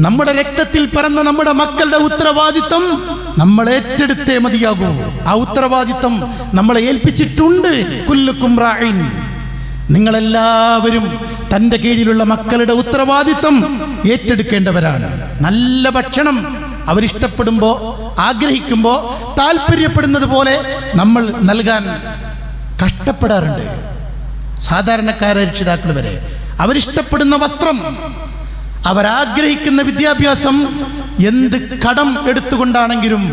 നമ്മുടെ രക്തത്തിൽ പിറന്ന നമ്മുടെ മക്കളുടെ ഉത്തരവാദിത്വം നമ്മൾ ഏറ്റെടുത്തേ മതിയാകൂ. ആ ഉത്തരവാദിത്വം നമ്മളെ ഏൽപ്പിച്ചിട്ടുണ്ട്. കുല്ലുക്കും റാഇൻ. നിങ്ങളെല്ലാവരും തൻ്റെ കീഴിലുള്ള മക്കളുടെ ഉത്തരവാദിത്വം ഏറ്റെടുക്കേണ്ടവരാണ്. നല്ല ഭക്ഷണം അവരിഷ്ടപ്പെടുമ്പോൾ, ആഗ്രഹിക്കുമ്പോൾ, താല്പര്യപ്പെടുന്നത് പോലെ നമ്മൾ നൽകാൻ കഷ്ടപ്പെടാറുണ്ട്. സാധാരണക്കാരായ രക്ഷിതാക്കൾ വരെ അവരിഷ്ടപ്പെടുന്ന വസ്ത്രം, അവരാഗ്രഹിക്കുന്ന വിദ്യാഭ്യാസം എന്ത് കടം എടുത്തുകൊണ്ടാണെങ്കിലും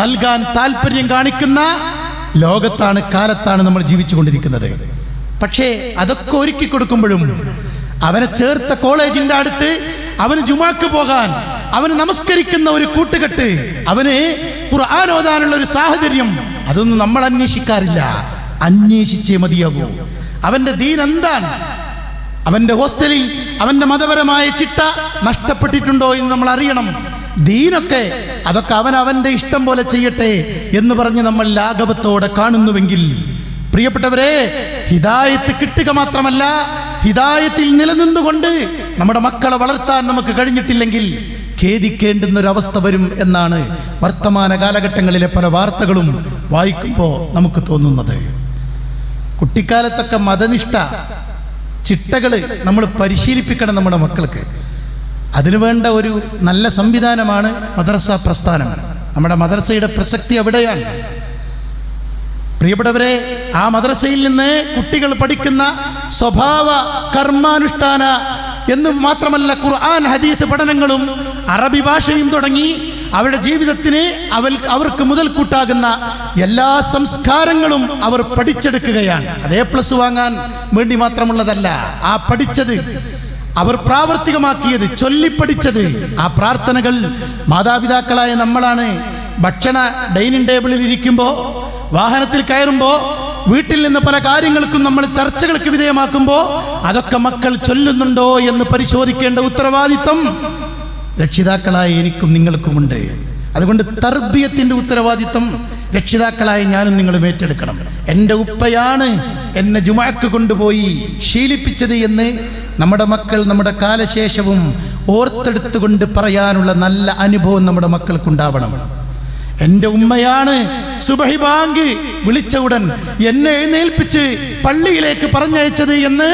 നൽകാൻ താല്പര്യം കാണിക്കുന്ന ലോകത്താണ്, കാലത്താണ് നമ്മൾ ജീവിച്ചു കൊണ്ടിരിക്കുന്നത്. പക്ഷേ അതൊക്കെ ഒരുക്കി കൊടുക്കുമ്പോഴും അവനെ ചേർത്ത കോളേജിൻ്റെ അടുത്ത് അവന് ജുമാക്ക് പോകാൻ, അവന് നമസ്കരിക്കുന്ന ഒരു കൂട്ടുകെട്ട്, അവന് ഖുർആൻ ഓതാനുള്ള ഒരു സാഹചര്യം, അതൊന്നും നമ്മൾ അന്വേഷിക്കാറില്ല. അന്വേഷിച്ചേ മതിയാകൂ. അവൻ്റെ ദീൻ എന്താണ്? അവൻ്റെ ഹോസ്റ്റലിൽ അവൻ്റെ മതപരമായ ചിട്ട നഷ്ടപ്പെട്ടിട്ടുണ്ടോ എന്ന് നമ്മൾ അറിയണം. ദീനൊക്കെ അതൊക്കെ അവൻ്റെ ഇഷ്ടം പോലെ ചെയ്യട്ടെ എന്ന് പറഞ്ഞ് നമ്മൾ ലാഘവത്തോടെ കാണുന്നുവെങ്കിൽ, പ്രിയപ്പെട്ടവരെ, ഹിദായത്ത് കിട്ടുക മാത്രമല്ല, ഹിദായത്തിൽ നിലനിന്നുകൊണ്ട് നമ്മുടെ മക്കളെ വളർത്താൻ നമുക്ക് കഴിഞ്ഞിട്ടില്ലെങ്കിൽ ഖേദിക്കേണ്ടുന്നൊരവസ്ഥ വരും എന്നാണ് വർത്തമാന കാലഘട്ടങ്ങളിലെ പല വാർത്തകളും വായിക്കുമ്പോൾ നമുക്ക് തോന്നുന്നത്. കുട്ടിക്കാലത്തൊക്കെ മതനിഷ്ഠ ചിട്ടകൾ നമ്മൾ പരിശീലിപ്പിക്കണം നമ്മുടെ മക്കൾക്ക്. അതിനുവേണ്ട ഒരു നല്ല സംവിധാനമാണ് മദ്രസ പ്രസ്ഥാനം. നമ്മുടെ മദ്രസയുടെ പ്രസക്തി അവിടെയാണ്. പ്രിയപ്പെട്ടവരെ, ആ മദ്രസയിൽ നിന്ന് കുട്ടികൾ പഠിക്കുന്ന സ്വഭാവ കർമാനുഷ്ഠാന എന്ന് മാത്രമല്ല, ഖുർആൻ ഹദീസ് പഠനങ്ങളും അറബി ഭാഷയും തുടങ്ങി അവരുടെ ജീവിതത്തിന് അവർക്ക് മുതൽക്കൂട്ടാകുന്ന എല്ലാ സംസ്കാരങ്ങളും അവർ പഠിച്ചെടുക്കുകയാണ്. അത് A+ വാങ്ങാൻ വേണ്ടി മാത്രമുള്ളതല്ല. ആ പഠിച്ചത് അവർ പ്രാവർത്തികമാക്കിയത്, ചൊല്ലിപ്പഠിച്ചത്. ആ പ്രാർത്ഥനകൾ മാതാപിതാക്കളായ നമ്മളാണ്. ഭക്ഷണ ഡൈനിങ് ടേബിളിൽ ഇരിക്കുമ്പോൾ, വാഹനത്തിൽ കയറുമ്പോൾ വീട്ടിൽ നിന്ന് പല കാര്യങ്ങൾക്കും നമ്മൾ ചർച്ചകൾക്ക് വിധേയമാക്കുമ്പോൾ അതൊക്കെ മക്കൾ ചൊല്ലുന്നുണ്ടോ എന്ന് പരിശോധിക്കേണ്ട ഉത്തരവാദിത്തം രക്ഷിതാക്കളായ എനിക്കും നിങ്ങൾക്കുമുണ്ട്. അതുകൊണ്ട് തർബിയത്തിൻ്റെ ഉത്തരവാദിത്തം രക്ഷിതാക്കളായ ഞാനും നിങ്ങളും ഏറ്റെടുക്കണം. എൻ്റെ ഉപ്പയാണ് എന്നെ ജുമാക്ക് കൊണ്ടുപോയി ശീലിപ്പിച്ചത് എന്ന് നമ്മുടെ മക്കൾ നമ്മുടെ കാലശേഷവും ഓർത്തെടുത്തുകൊണ്ട് പറയാനുള്ള നല്ല അനുഭവം നമ്മുടെ മക്കൾക്കുണ്ടാവണം. എൻ്റെ ഉമ്മയാണ് സുബഹി ബാങ്ക് വിളിച്ച ഉടൻ എന്നെ എഴുന്നേൽപ്പിച്ച് പള്ളിയിലേക്ക് പറഞ്ഞയച്ചത് എന്ന്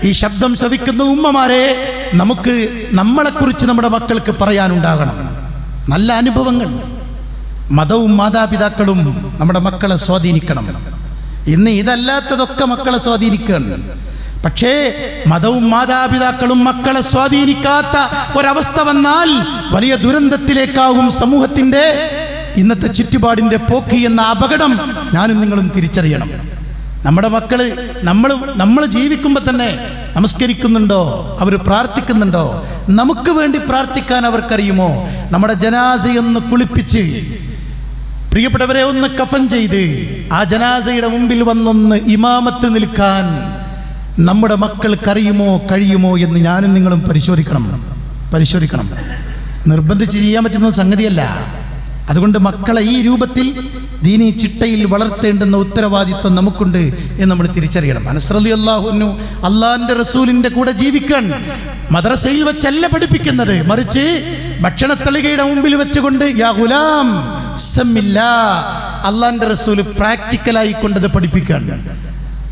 ഈ ശബ്ദം ശ്രവിക്കുന്ന ഉമ്മമാരെ നമുക്ക് നമ്മളെക്കുറിച്ച് നമ്മുടെ മക്കൾക്ക് പറയാനുണ്ടാകണം. നല്ല അനുഭവങ്ങൾ. മതവും മാതാപിതാക്കളും നമ്മുടെ മക്കളെ സ്വാധീനിക്കണം. ഇന്ന് ഇതല്ലാത്തതൊക്കെ മക്കളെ സ്വാധീനിക്കുകയാണ്. പക്ഷേ മതവും മാതാപിതാക്കളും മക്കളെ സ്വാധീനിക്കാത്ത ഒരവസ്ഥ വന്നാൽ വലിയ ദുരന്തത്തിലേക്കാവും സമൂഹത്തിൻ്റെ ഇന്നത്തെ ചുറ്റുപാടിൻ്റെ പോക്ക് എന്ന അപകടം ഞാനും നിങ്ങളും തിരിച്ചറിയണം. നമ്മുടെ മക്കൾ നമ്മൾ ജീവിക്കുമ്പോൾ തന്നെ നമസ്കരിക്കുന്നുണ്ടോ, അവർ പ്രാർത്ഥിക്കുന്നുണ്ടോ, നമുക്ക് വേണ്ടി പ്രാർത്ഥിക്കാൻ അവർക്കറിയുമോ? നമ്മുടെ ജനാസയൊന്ന് കുളിപ്പിച്ച് പ്രിയപ്പെട്ടവരെ ഒന്ന് കഫൻ ചെയ്ത് ആ ജനാസയുടെ മുമ്പിൽ വന്നൊന്ന് ഇമാമത്ത് നിൽക്കാൻ നമ്മുടെ മക്കൾക്കറിയുമോ കഴിയുമോ എന്ന് ഞാനും നിങ്ങളും പരിശോധിക്കണം. നിർബന്ധിച്ച് ചെയ്യാൻ പറ്റുന്ന സംഗതിയല്ല. അതുകൊണ്ട് മക്കളെ ഈ രൂപത്തിൽ ദീനീ ചിട്ടയിൽ വളർത്തേണ്ടുന്ന ഉത്തരവാദിത്വം നമുക്കുണ്ട് എന്ന് നമ്മൾ തിരിച്ചറിയണം. അനസ് റളിയല്ലാഹു അൻഹു അള്ളാഹിൻ്റെ റസൂലിൻ്റെ കൂടെ ജീവിക്കാൻ മദ്രസയിൽ വെച്ചല്ല പഠിപ്പിക്കുന്നത്, മറിച്ച് ഭക്ഷണത്തളികയുടെ മുമ്പിൽ വെച്ചുകൊണ്ട് യാ ഗുലാം സമ്മില്ലാ, അള്ളാഹിൻ്റെ റസൂൽ പ്രാക്ടിക്കലായി കൊണ്ടത് പഠിപ്പിക്കുകയാണ്.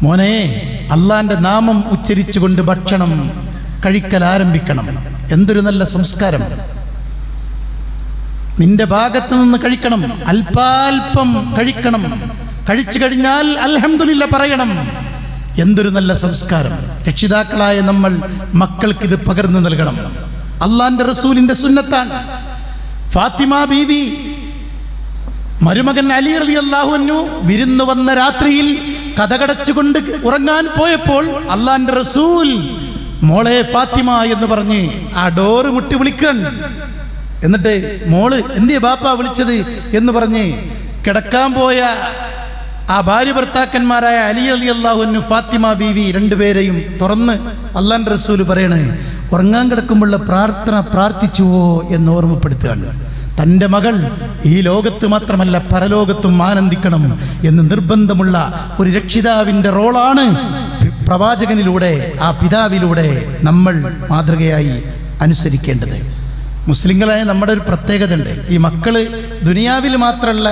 മോനെ, അള്ളാഹിൻ്റെ നാമം ഉച്ചരിച്ചുകൊണ്ട് ഭക്ഷണം കഴിക്കൽ ആരംഭിക്കണം. എന്തൊരു നല്ല സംസ്കാരം! നിന്റെ ഭാഗത്ത് നിന്ന് കഴിക്കണം, അല്പാൽപം കഴിക്കണം, കഴിച്ചു കഴിഞ്ഞാൽ അൽഹംദുലില്ലാ പറയണം. എന്തൊരു നല്ല സംസ്കാരം! രക്ഷിതാക്കളായ നമ്മൾ മക്കൾക്കിത് പകർന്നു നൽകണം. അള്ളാഹിന്റെ റസൂലിന്റെ സുന്നത്താണ്. ഫാത്തിമ ബീവി മരുമകൻ അലി റളിയല്ലാഹു അൻഹു വിരുന്നു വന്ന രാത്രിയിൽ കതകടച്ചുകൊണ്ട് ഉറങ്ങാൻ പോയപ്പോൾ അള്ളാഹിന്റെ റസൂൽ മോളെ ഫാത്തിമ എന്ന് പറഞ്ഞ് ആ ഡോറ് മുട്ടി വിളിക്കാൻ. എന്നിട്ട് മോള് എന്തിയെ ബാപ്പ വിളിച്ചത് എന്ന് പറഞ്ഞ് കിടക്കാൻ പോയ ആ ഭാര്യ ഭർത്താക്കന്മാരായ അലി റളിയല്ലാഹു അൻഹു ഫാത്തിമ ബീവി രണ്ടുപേരെയും തുറന്ന് അള്ളാഹിന്റെ റസൂൽ പറയണേ, ഉറങ്ങാൻ കിടക്കുമ്പോഴുള്ള പ്രാർത്ഥന പ്രാർത്ഥിച്ചുവോ എന്ന് ഓർമ്മപ്പെടുത്തുകയാണ്. തൻ്റെ മകൾ ഈ ലോകത്ത് മാത്രമല്ല പരലോകത്തും ആനന്ദിക്കണം എന്ന് നിർബന്ധമുള്ള ഒരു രക്ഷിതാവിൻ്റെ റോളാണ് പ്രവാചകനിലൂടെ, ആ പിതാവിലൂടെ നമ്മൾ മാതൃകയായി അനുസരിക്കേണ്ടത്. മുസ്ലിങ്ങളായ നമ്മുടെ ഒരു പ്രത്യേകത ഉണ്ട്. ഈ മക്കള് ദുനിയാവിൽ മാത്രമല്ല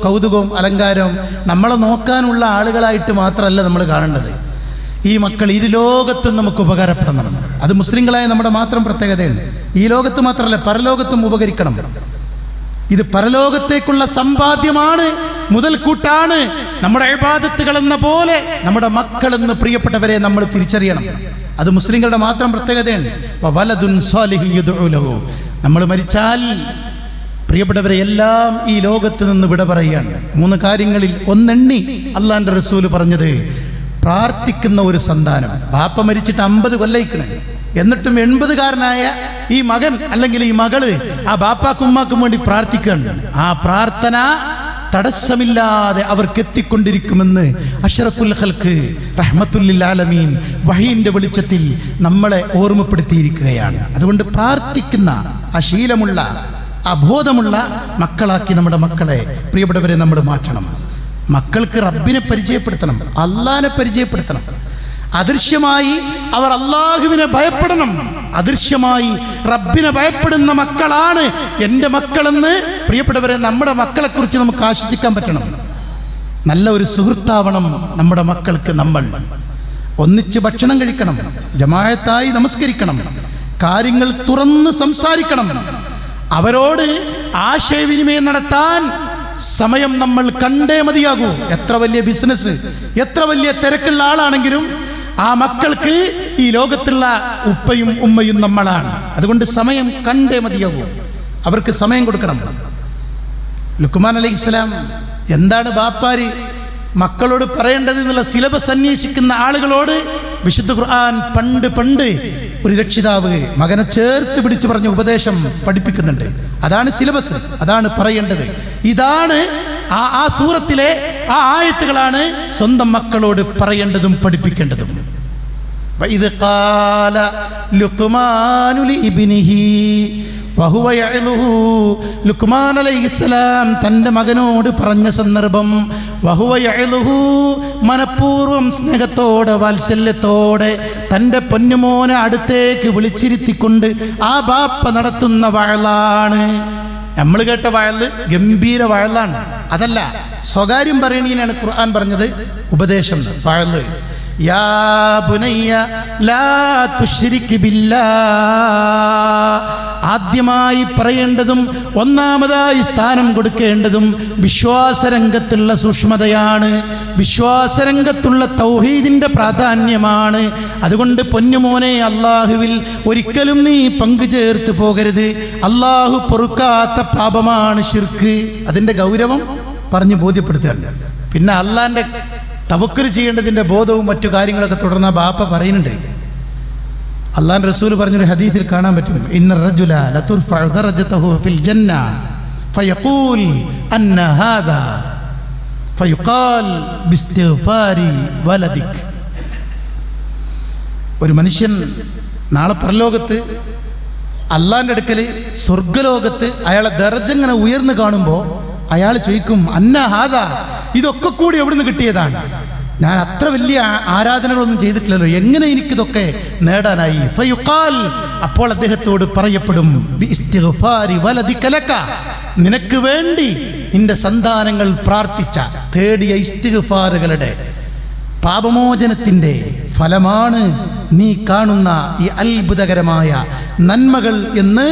കൗതുകവും അലങ്കാരവും നമ്മളെ നോക്കാനുള്ള ആളുകളായിട്ട് മാത്രമല്ല നമ്മൾ കാണേണ്ടത്. ഈ മക്കൾ ഇരു ലോകത്തും നമുക്ക് ഉപകാരപ്പെടണം. അത് മുസ്ലിങ്ങളായ നമ്മുടെ മാത്രം പ്രത്യേകതയാണ്. ഈ ലോകത്ത് മാത്രമല്ല പരലോകത്തും ഉപകരിക്കണം. ഇത് പരലോകത്തേക്കുള്ള സമ്പാദ്യമാണ്, മുതൽക്കൂട്ടാണ്. നമ്മുടെ ഇബാദത്തുകൾ എന്ന പോലെ നമ്മുടെ മക്കളെന്ന് പ്രിയപ്പെട്ടവരെ നമ്മൾ തിരിച്ചറിയണം. അത് മുസ്ലിങ്ങളുടെ മാത്രം പ്രത്യേകതയാണ്. വലദുൻ സാലിഹുൻ യദ്ഉ ലഹു. നമ്മൾ മരിച്ചാൽ പ്രിയപ്പെട്ടവരെ എല്ലാം ഈ ലോകത്ത് നിന്ന് വിട പറയുകയാണ്. 3 കാര്യങ്ങളിൽ ഒന്നെണ്ണി അള്ളാഹിന്റെ റസൂൽ പറഞ്ഞത് പ്രാർത്ഥിക്കുന്ന ഒരു സന്താനം. ബാപ്പ മരിച്ചിട്ട് 50 കൊല്ലയിക്കണ്, എന്നിട്ടും 80-കാരനായ ഈ മകൻ അല്ലെങ്കിൽ ഈ മകള് ആ ബാപ്പാക്കും ഉമ്മാക്കും വേണ്ടി പ്രാർത്ഥിക്കുകയാണ്. ആ പ്രാർത്ഥന തടസ്സമില്ലാതെ അവർക്ക് എത്തിക്കൊണ്ടിരിക്കുമെന്ന് അഷ്റഫുൽ ഖൽഖ് റഹ്മത്തുല്ലിൽ ആലമീൻ വഹീന്റെ വെളിച്ചത്തിൽ നമ്മളെ ഓർമ്മപ്പെടുത്തിയിരിക്കുകയാണ്. അതുകൊണ്ട് പ്രാർത്ഥിക്കുന്ന ആ ശീലമുള്ള ആ ബോധമുള്ള മക്കളാക്കി നമ്മുടെ മക്കളെ പ്രിയപ്പെട്ടവരെ നമ്മൾ മാറ്റണം. മക്കൾക്ക് റബ്ബിനെ പരിചയപ്പെടുത്തണം, അള്ളാഹിനെ പരിചയപ്പെടുത്തണം. അദൃശ്യമായി അവർ അള്ളാഹുവിനെ ഭയപ്പെടണം. അദൃശ്യമായി റബ്ബിനെ ഭയപ്പെടുന്ന മക്കളാണ് എൻ്റെ മക്കളെന്ന് പ്രിയപ്പെട്ടവരെ നമ്മുടെ മക്കളെക്കുറിച്ച് നമുക്ക് ആശ്വസിക്കാൻ പറ്റണം. നല്ല ഒരു സുഹൃത്താവണം നമ്മുടെ മക്കൾക്ക്. നമ്മൾ ഒന്നിച്ച് ഭക്ഷണം കഴിക്കണം, ജമാഅത്തായി നമസ്കരിക്കണം, കാര്യങ്ങൾ തുറന്ന് സംസാരിക്കണം. അവരോട് ആശയവിനിമയം നടത്താൻ സമയം നമ്മൾ കണ്ടേ മതിയാകൂ. എത്ര വലിയ ബിസിനസ്, എത്ര വലിയ തിരക്കുള്ള ആളാണെങ്കിലും ആ മക്കൾക്ക് ഈ ലോകത്തുള്ള ഉപ്പയും ഉമ്മയും നമ്മളാണ്. അതുകൊണ്ട് സമയം കണ്ടേ മതിയാകൂ. അവർക്ക് സമയം കൊടുക്കണം. ലുക്മാൻ അലൈഹിസ്സലാം എന്താണ് ബാപ്പാര് മക്കളോട് പറയേണ്ടത് എന്നുള്ള സിലബസ് അന്വേഷിക്കുന്ന ആളുകളോട് വിശുദ്ധ ഖുർആൻ പണ്ട് ഒരു രക്ഷിതാവ് മകനെ ചേർത്ത് പിടിച്ച് പറഞ്ഞ ഉപദേശം പഠിപ്പിക്കുന്നുണ്ട്. അതാണ് സിലബസ്, അതാണ് പറയേണ്ടത്. ഇതാണ് ആ സൂറത്തിലെ ആ ആയത്തുകളാണ് സ്വന്തം മക്കളോട് പറയേണ്ടതും പഠിപ്പിക്കേണ്ടതും. വഇദ് ഖാല ലുഖ്മാനു ലിഇബ്നിഹി വഹുവ യഅലുഹു, ലുഖ്മാൻ അലൈഹിസ്സലാം തൻ്റെ മകനോട് പറഞ്ഞ സന്ദർഭം, വഹുവ യഅലുഹു, മനഃപൂർവ്വം സ്നേഹത്തോടെ വാത്സല്യത്തോടെ തൻ്റെ പൊന്നുമോനെ അടുത്തേക്ക് വിളിച്ചിരുത്തിക്കൊണ്ട് ആ ബാപ്പ നടത്തുന്ന വഅലാണ്. നമ്മൾ കേട്ട വഅല് ഗംഭീര വഅലാണ്, അതല്ല. സ്വകാര്യം പറയണീനാണ് ഖുർആൻ പറഞ്ഞത് ഉപദേശം വഅല്. യാ ബുനയ്യ ലാ തുശ്രിക് ബില്ലാഹ്, ആദ്യമായി പറയേണ്ടതും ഒന്നാമതായി സ്ഥാനം കൊടുക്കേണ്ടതും വിശ്വാസരംഗത്തുള്ള സൂക്ഷ്മതയാണ്, വിശ്വാസരംഗത്തുള്ള തൗഹീദിൻ്റെ പ്രാധാന്യമാണ്. അതുകൊണ്ട് പൊന്നുമോനെ, അള്ളാഹുവിൽ ഒരിക്കലും നീ പങ്കുചേർത്ത് പോകരുത്. അള്ളാഹു പൊറുക്കാത്ത പാപമാണ് ശിർക്ക്. അതിൻ്റെ ഗൗരവം പറഞ്ഞ് ബോധ്യപ്പെടുത്തുകയാണ്. പിന്നെ അള്ളാഹിൻ്റെ തവക്കുൽ ചെയ്യേണ്ടതിൻ്റെ ബോധവും മറ്റു കാര്യങ്ങളൊക്കെ തുടർന്ന് ബാപ്പ പറയുന്നുണ്ട്. അള്ളാഹുവിൻ്റെ റസൂൽ പറഞ്ഞൊരു ഹദീസിൽ കാണാൻ പറ്റും, ഇന്ന റജുല ലതുർഫഉ ദറജതഹു ഫിൽ ജന്ന ഫയഖൂൽ അന്ന ഹാദാ ഫയുഖാൽ ബിസ്തിഗ്ഫാരി വലദിക്. ഒരു മനുഷ്യൻ നാളെ പരലോകത്ത് അള്ളാഹിൻ്റെ അടുക്കൽ സ്വർഗലോകത്ത് അയാളെ ദർജ ഇങ്ങനെ ഉയർന്നു കാണുമ്പോൾ അയാൾ ചോദിക്കും, അന്ന ഹാദാ, ഇതൊക്കെ കൂടി എവിടുന്ന് കിട്ടിയതാണ്? ഞാൻ അത്ര വലിയ ആരാധനകളൊന്നും ചെയ്തിട്ടില്ലല്ലോ, എങ്ങനെ എനിക്കിതൊക്കെ നേടാനായി? ഫയുഖാൽ, അപ്പോൾ അദ്ദേഹത്തോട് പറയപ്പെടും, ബിസ്തിഗ്ഫാരി വലദിക ലക, നിനക്ക് വേണ്ടി നിന്റെ സന്താനങ്ങൾ പ്രാർത്ഥിച്ച തേടിയ ഇസ്തിഗ്ഫാറുകളുടെ പാപമോചനത്തിൻ്റെ ഫലമാണ് നീ കാണുന്ന ഈ അത്ഭുതകരമായ നന്മകൾ എന്ന്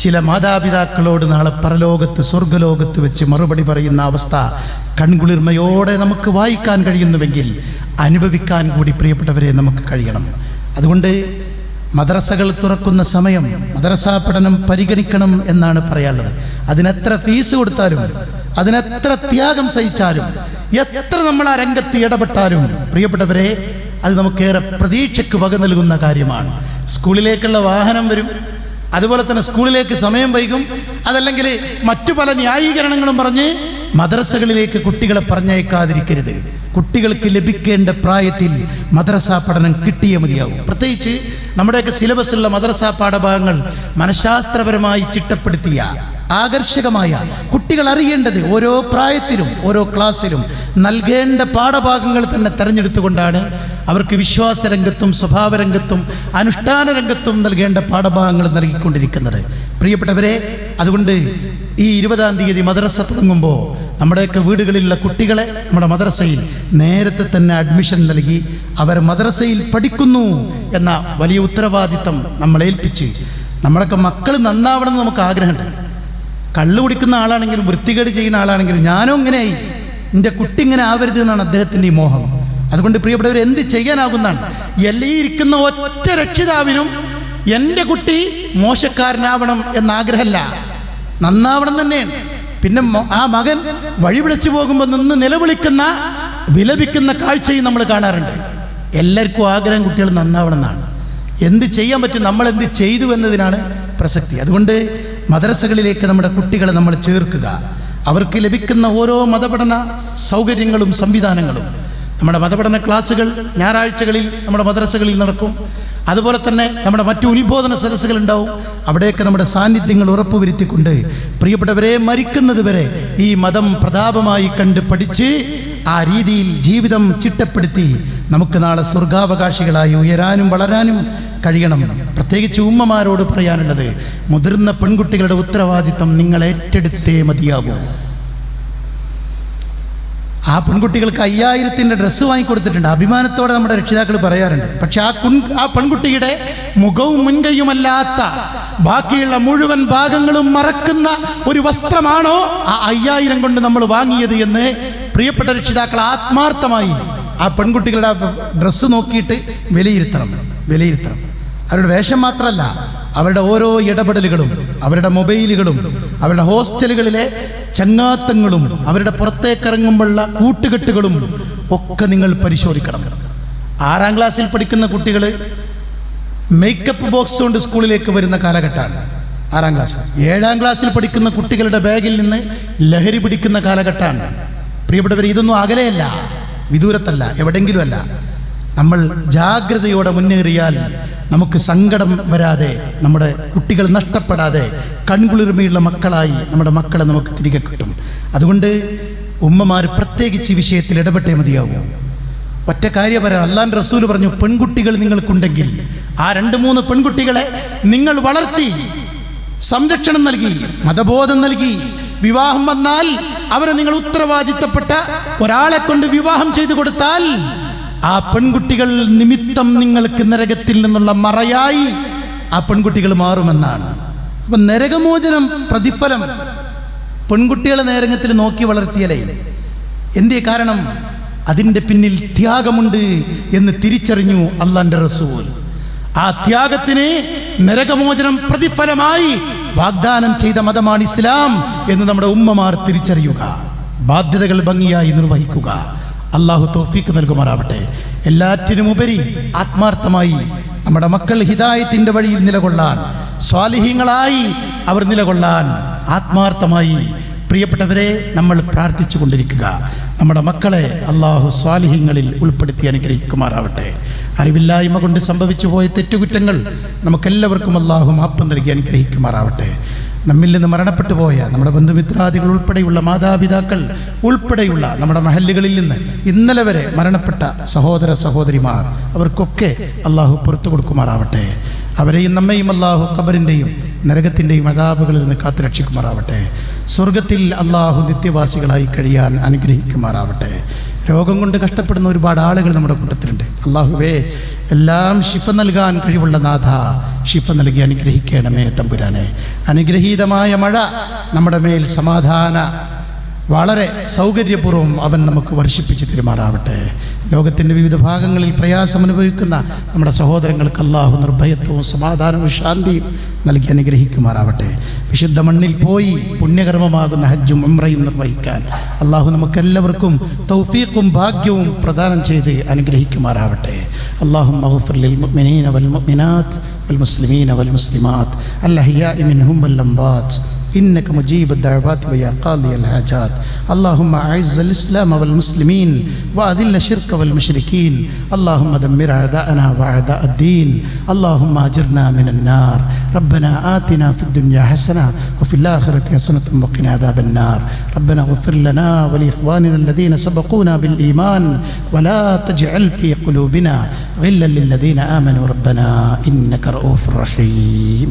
ചില മാതാപിതാക്കളോട് നാളെ പരലോകത്ത് സ്വർഗലോകത്ത് വെച്ച് മറുപടി പറയുന്ന അവസ്ഥ കൺകുളിർമയോടെ നമുക്ക് വായിക്കാൻ കഴിയുന്നുവെങ്കിൽ അനുഭവിക്കാൻ കൂടി പ്രിയപ്പെട്ടവരെ നമുക്ക് കഴിയണം. അതുകൊണ്ട് മദ്രസകൾ തുറക്കുന്ന സമയം മദ്രസാ പഠനം പരിഗണിക്കണം എന്നാണ് പറയാനുള്ളത്. അതിനെത്ര ഫീസ് കൊടുത്താലും, അതിനെത്ര ത്യാഗം സഹിച്ചാലും, എത്ര നമ്മൾ ആ രംഗത്ത് ഇടപെട്ടാലും പ്രിയപ്പെട്ടവരെ, അത് നമുക്കേറെ പ്രതീക്ഷയ്ക്ക് വക നൽകുന്ന കാര്യമാണ്. സ്കൂളിലേക്കുള്ള വാഹനം വരും, അതുപോലെ തന്നെ സ്കൂളിലേക്ക് സമയം വൈകും, അതല്ലെങ്കിൽ മറ്റു പല ന്യായീകരണങ്ങളും പറഞ്ഞ് മദ്രസകളിലേക്ക് കുട്ടികളെ പറഞ്ഞയക്കാതിരിക്കരുത്. കുട്ടികൾക്ക് ലഭിക്കേണ്ട പ്രായത്തിൽ മദ്രസാ പഠനം കിട്ടിയേ മതിയാവും. പ്രത്യേകിച്ച് നമ്മുടെയൊക്കെ സിലബസുള്ള മദ്രസാ പാഠഭാഗങ്ങൾ മനഃശാസ്ത്രപരമായി ചിട്ടപ്പെടുത്തിയ ആകർഷകമായ, കുട്ടികൾ അറിയേണ്ടത് ഓരോ പ്രായത്തിലും ഓരോ ക്ലാസ്സിലും നൽകേണ്ട പാഠഭാഗങ്ങൾ തന്നെ തിരഞ്ഞെടുത്തുകൊണ്ടാണ് അവർക്ക് വിശ്വാസരംഗത്തും സ്വഭാവരംഗത്തും അനുഷ്ഠാന രംഗത്തും നൽകേണ്ട പാഠഭാഗങ്ങൾ നൽകിക്കൊണ്ടിരിക്കുന്നത്. പ്രിയപ്പെട്ടവരെ, അതുകൊണ്ട് ഈ 20-ാം തീയതി മദ്രസ തുടങ്ങുമ്പോൾ നമ്മുടെയൊക്കെ വീടുകളിലുള്ള കുട്ടികളെ നമ്മുടെ മദ്രസയിൽ നേരത്തെ തന്നെ അഡ്മിഷൻ നൽകി അവർ മദ്രസയിൽ പഠിക്കുന്നു എന്ന വലിയ ഉത്തരവാദിത്തം നമ്മളേൽപ്പിച്ച്, നമ്മളൊക്കെ മക്കൾ നന്നാവണമെന്ന് നമുക്ക് ആഗ്രഹമുണ്ട്. കള്ളു കുടിക്കുന്ന ആളാണെങ്കിലും വൃത്തികേട് ചെയ്യുന്ന ആളാണെങ്കിലും ഞാനോ ഇങ്ങനെയായി, എൻ്റെ കുട്ടി ഇങ്ങനെ ആവരുത് എന്നാണ് അദ്ദേഹത്തിൻ്റെ ഈ മോഹം. അതുകൊണ്ട് പ്രിയപ്പെട്ടവർ, എന്ത് ചെയ്യാനാകുന്നതാണ്? ഈ ഇരിക്കുന്ന ഒറ്റ രക്ഷിതാവിനും എൻ്റെ കുട്ടി മോശക്കാരനാവണം എന്നാഗ്രഹമല്ല, നന്നാവണം തന്നെയാണ്. പിന്നെ ആ മകൻ വഴി വിളിച്ചു പോകുമ്പോൾ നിന്ന് നിലവിളിക്കുന്ന വിലപിക്കുന്ന കാഴ്ചയും നമ്മൾ കാണാറുണ്ട്. എല്ലാവർക്കും ആഗ്രഹം കുട്ടികൾ നന്നാവണം എന്നാണ്. എന്ത് ചെയ്യാൻ പറ്റും, നമ്മൾ എന്ത് ചെയ്തു എന്നതിനാണ് പ്രസക്തി. അതുകൊണ്ട് മദ്രസകളിലേക്ക് നമ്മുടെ കുട്ടികളെ നമ്മൾ ചേർക്കുക. അവർക്ക് ലഭിക്കുന്ന ഓരോ മതപഠന സൗകര്യങ്ങളും സംവിധാനങ്ങളും, നമ്മുടെ മതപഠന ക്ലാസ്സുകൾ ഞായറാഴ്ചകളിൽ നമ്മുടെ മദ്രസകളിൽ നടക്കും. അതുപോലെ തന്നെ നമ്മുടെ മറ്റു ഉത്ബോധന സദസ്സുകൾ ഉണ്ടാവും. അവിടെയൊക്കെ നമ്മുടെ സാന്നിധ്യങ്ങൾ ഉറപ്പുവരുത്തിക്കൊണ്ട് പ്രിയപ്പെട്ടവരെ, മരിക്കുന്നത് വരെ ഈ മതം പ്രതാപമായി കണ്ട് പഠിച്ച് ആ രീതിയിൽ ജീവിതം ചിട്ടപ്പെടുത്തി നമുക്ക് നാളെ സ്വർഗാവകാശികളായി ഉയരാനും വളരാനും കഴിയണം. പ്രത്യേകിച്ച് ഉമ്മമാരോട് പറയാനുള്ളത്, മുതിർന്ന പെൺകുട്ടികളുടെ ഉത്തരവാദിത്തം നിങ്ങൾ ഏറ്റെടുത്തേ മതിയാകൂ. ആ പെൺകുട്ടികൾക്ക് 5000-ൻ്റെ ഡ്രസ്സ് വാങ്ങിക്കൊടുത്തിട്ടുണ്ട്, അഭിമാനത്തോടെ നമ്മുടെ രക്ഷിതാക്കൾ പറയാറുണ്ട്. പക്ഷെ ആ പെൺകുട്ടിയുടെ മുഖവും മുൻകൈയുമല്ലാത്ത ബാക്കിയുള്ള മുഴുവൻ ഭാഗങ്ങളും മറക്കുന്ന ഒരു വസ്ത്രമാണോ ആ 5000 കൊണ്ട് നമ്മൾ വാങ്ങിയത് എന്ന് പ്രിയപ്പെട്ട രക്ഷിതാക്കൾ ആത്മാർത്ഥമായി ആ പെൺകുട്ടികളുടെ ഡ്രസ്സ് നോക്കിയിട്ട് വിലയിരുത്തണം. അവരുടെ വേഷം മാത്രമല്ല, അവരുടെ ഓരോ ഇടപെടലുകളും, അവരുടെ മൊബൈലുകളും, അവരുടെ ഹോസ്റ്റലുകളിലെ ചങ്ങാത്തങ്ങളും, അവരുടെ പുറത്തേക്കിറങ്ങുമ്പോഴുള്ള കൂട്ടുകെട്ടുകളും ഒക്കെ നിങ്ങൾ പരിശോധിക്കണം. 6-ാം ക്ലാസ്സിൽ പഠിക്കുന്ന കുട്ടികൾ മേക്കപ്പ് ബോക്സ് കൊണ്ട് സ്കൂളിലേക്ക് വരുന്ന കാലഘട്ടമാണ് 6-ാം ക്ലാസ്. 7-ാം ക്ലാസ്സിൽ പഠിക്കുന്ന കുട്ടികളുടെ ബാഗിൽ നിന്ന് ലഹരി പിടിക്കുന്ന കാലഘട്ടമാണ്. പ്രിയപ്പെട്ടവർ, ഇതൊന്നും അകലെയല്ല, വിദൂരത്തല്ല, എവിടെയെങ്കിലും അല്ല. നമ്മൾ ജാഗ്രതയോടെ മുന്നേറിയാൽ നമുക്ക് സങ്കടം വരാതെ, നമ്മുടെ കുട്ടികൾ നഷ്ടപ്പെടാതെ കൺകുളിർമയുള്ള മക്കളായി നമ്മുടെ മക്കളെ നമുക്ക് തിരികെ കിട്ടും. അതുകൊണ്ട് ഉമ്മമാർ പ്രത്യേകിച്ച് ഈ വിഷയത്തിൽ ഇടപെട്ടേ മതിയാവും. ഒറ്റ കാര്യം പറയാം, അല്ലാഹുവിൻ്റെ റസൂൽ പറഞ്ഞു, പെൺകുട്ടികൾ നിങ്ങൾക്കുണ്ടെങ്കിൽ ആ 2-3 പെൺകുട്ടികളെ നിങ്ങൾ വളർത്തി സംരക്ഷണം നൽകി, മതബോധം നൽകി, വിവാഹം വന്നാൽ അവരെ നിങ്ങൾ ഉത്തരവാദിത്തപ്പെട്ട ഒരാളെ കൊണ്ട് വിവാഹം ചെയ്തു കൊടുത്താൽ ആ പെൺകുട്ടികൾ നിമിത്തം നിങ്ങൾക്ക് നരകത്തിൽ നിന്നുള്ള മറയായി ആ പെൺകുട്ടികൾ മാറുമെന്നാണ്. അപ്പം നരകമോചനം പ്രതിഫലം പെൺകുട്ടികളെ നരകത്തിൽ നോക്കി വളർത്തിയല്ലേ. എന്തേ കാരണം? അതിൻ്റെ പിന്നിൽ ത്യാഗമുണ്ട് എന്ന് തിരിച്ചറിഞ്ഞു അല്ലാഹുവിൻ്റെ റസൂൽ. ആ ത്യാഗത്തിന് നരകമോചനം പ്രതിഫലമായി വാഗ്ദാനം ചെയ്ത മതമാണ് ഇസ്ലാം എന്ന് നമ്മുടെ ഉമ്മമാർ തിരിച്ചറിയുക, ബാധ്യതകൾ ഭംഗിയായി നിർവഹിക്കുക. അള്ളാഹു തൗഫീഖ് നൽകുമാറാവട്ടെ. എല്ലാറ്റിനുമുപരി ആത്മാർത്ഥമായി നമ്മുടെ മക്കൾ ഹിദായത്തിൻ്റെ വഴിയിൽ നിലകൊള്ളാൻ, സ്വാലിഹീങ്ങളായി അവർ നിലകൊള്ളാൻ ആത്മാർത്ഥമായി പ്രിയപ്പെട്ടവരെ നമ്മൾ പ്രാർത്ഥിച്ചു കൊണ്ടിരിക്കുക. നമ്മുടെ മക്കളെ അള്ളാഹു സ്വാലിഹീങ്ങളിൽ ഉൾപ്പെടുത്തി അനുഗ്രഹിക്കുമാറാവട്ടെ. അറിവില്ലായ്മ കൊണ്ട് സംഭവിച്ചു പോയ തെറ്റുകുറ്റങ്ങൾ നമുക്കെല്ലാവർക്കും അള്ളാഹു മാപ്പ് നൽകി അനുഗ്രഹിക്കുമാറാവട്ടെ. നമ്മിൽ നിന്ന് മരണപ്പെട്ടു പോയ നമ്മുടെ ബന്ധുമിത്രാദികൾ ഉൾപ്പെടെയുള്ള മാതാപിതാക്കൾ ഉൾപ്പെടെയുള്ള നമ്മുടെ മഹല്ലുകളിൽ നിന്ന് ഇന്നലെ വരെ മരണപ്പെട്ട സഹോദര സഹോദരിമാർ, അവർക്കൊക്കെ അള്ളാഹു പുറത്തു കൊടുക്കുമാറാവട്ടെ. അവരെയും നമ്മയും അള്ളാഹു ഖബറിൻ്റെയും നരകത്തിൻ്റെയും അദാബുകളിൽ നിന്ന് കാത്തുരക്ഷിക്കുമാറാവട്ടെ. സ്വർഗത്തിൽ അള്ളാഹു നിത്യവാസികളായി കഴിയാൻ അനുഗ്രഹിക്കുമാറാവട്ടെ. രോഗം കൊണ്ട് കഷ്ടപ്പെടുന്ന ഒരുപാട് ആളുകൾ നമ്മുടെ കൂട്ടത്തിലുണ്ട്. അള്ളാഹുവേ, എല്ലാം ശിഫ നൽകാൻ കഴിവുള്ള നാഥ, ശിഫ നൽകി അനുഗ്രഹിക്കണമേ തമ്പുരാനെ. അനുഗ്രഹീതമായ മഴ നമ്മുടെ മേൽ സമാധാന വളരെ സൗകര്യപൂർവ്വം അവൻ നമുക്ക് വർഷിപ്പിച്ച് തിരുമാറാവട്ടെ. ലോകത്തിൻ്റെ വിവിധ ഭാഗങ്ങളിൽ പ്രയാസം അനുഭവിക്കുന്ന നമ്മുടെ സഹോദരങ്ങൾക്ക് അള്ളാഹു നിർഭയത്വവും സമാധാനവും ശാന്തിയും നൽകി അനുഗ്രഹിക്കുമാറാവട്ടെ. വിശുദ്ധ മണ്ണിൽ പോയി പുണ്യകർമ്മമാകുന്ന ഹജ്ജും ഉംറയും നിർവഹിക്കാൻ അള്ളാഹു നമുക്കെല്ലാവർക്കും തൗഫീഖും ഭാഗ്യവും പ്രദാനം ചെയ്ത് അനുഗ്രഹിക്കുമാറാവട്ടെ. اللهم اغفر للمؤمنين والمؤمنات والمسلمين والمسلمات الأحياء منهم والأموات إنك مجيب الدعوات ويا قاضي الحاجات. اللهم أعز الإسلام والمسلمين وأذل الشرك والمشركين. اللهم دمر أعداءنا وأعداء الدين. اللهم أجرنا من النار. ربنا آتنا في الدنيا حسنة وفي الآخرة حسنة وقنا عذاب النار. ربنا اغفر لنا ولإخواننا الذين سبقونا بالإيمان ولا تجعل في قلوبنا غلا للذين آمنوا ربنا إنك رؤوف رحيم.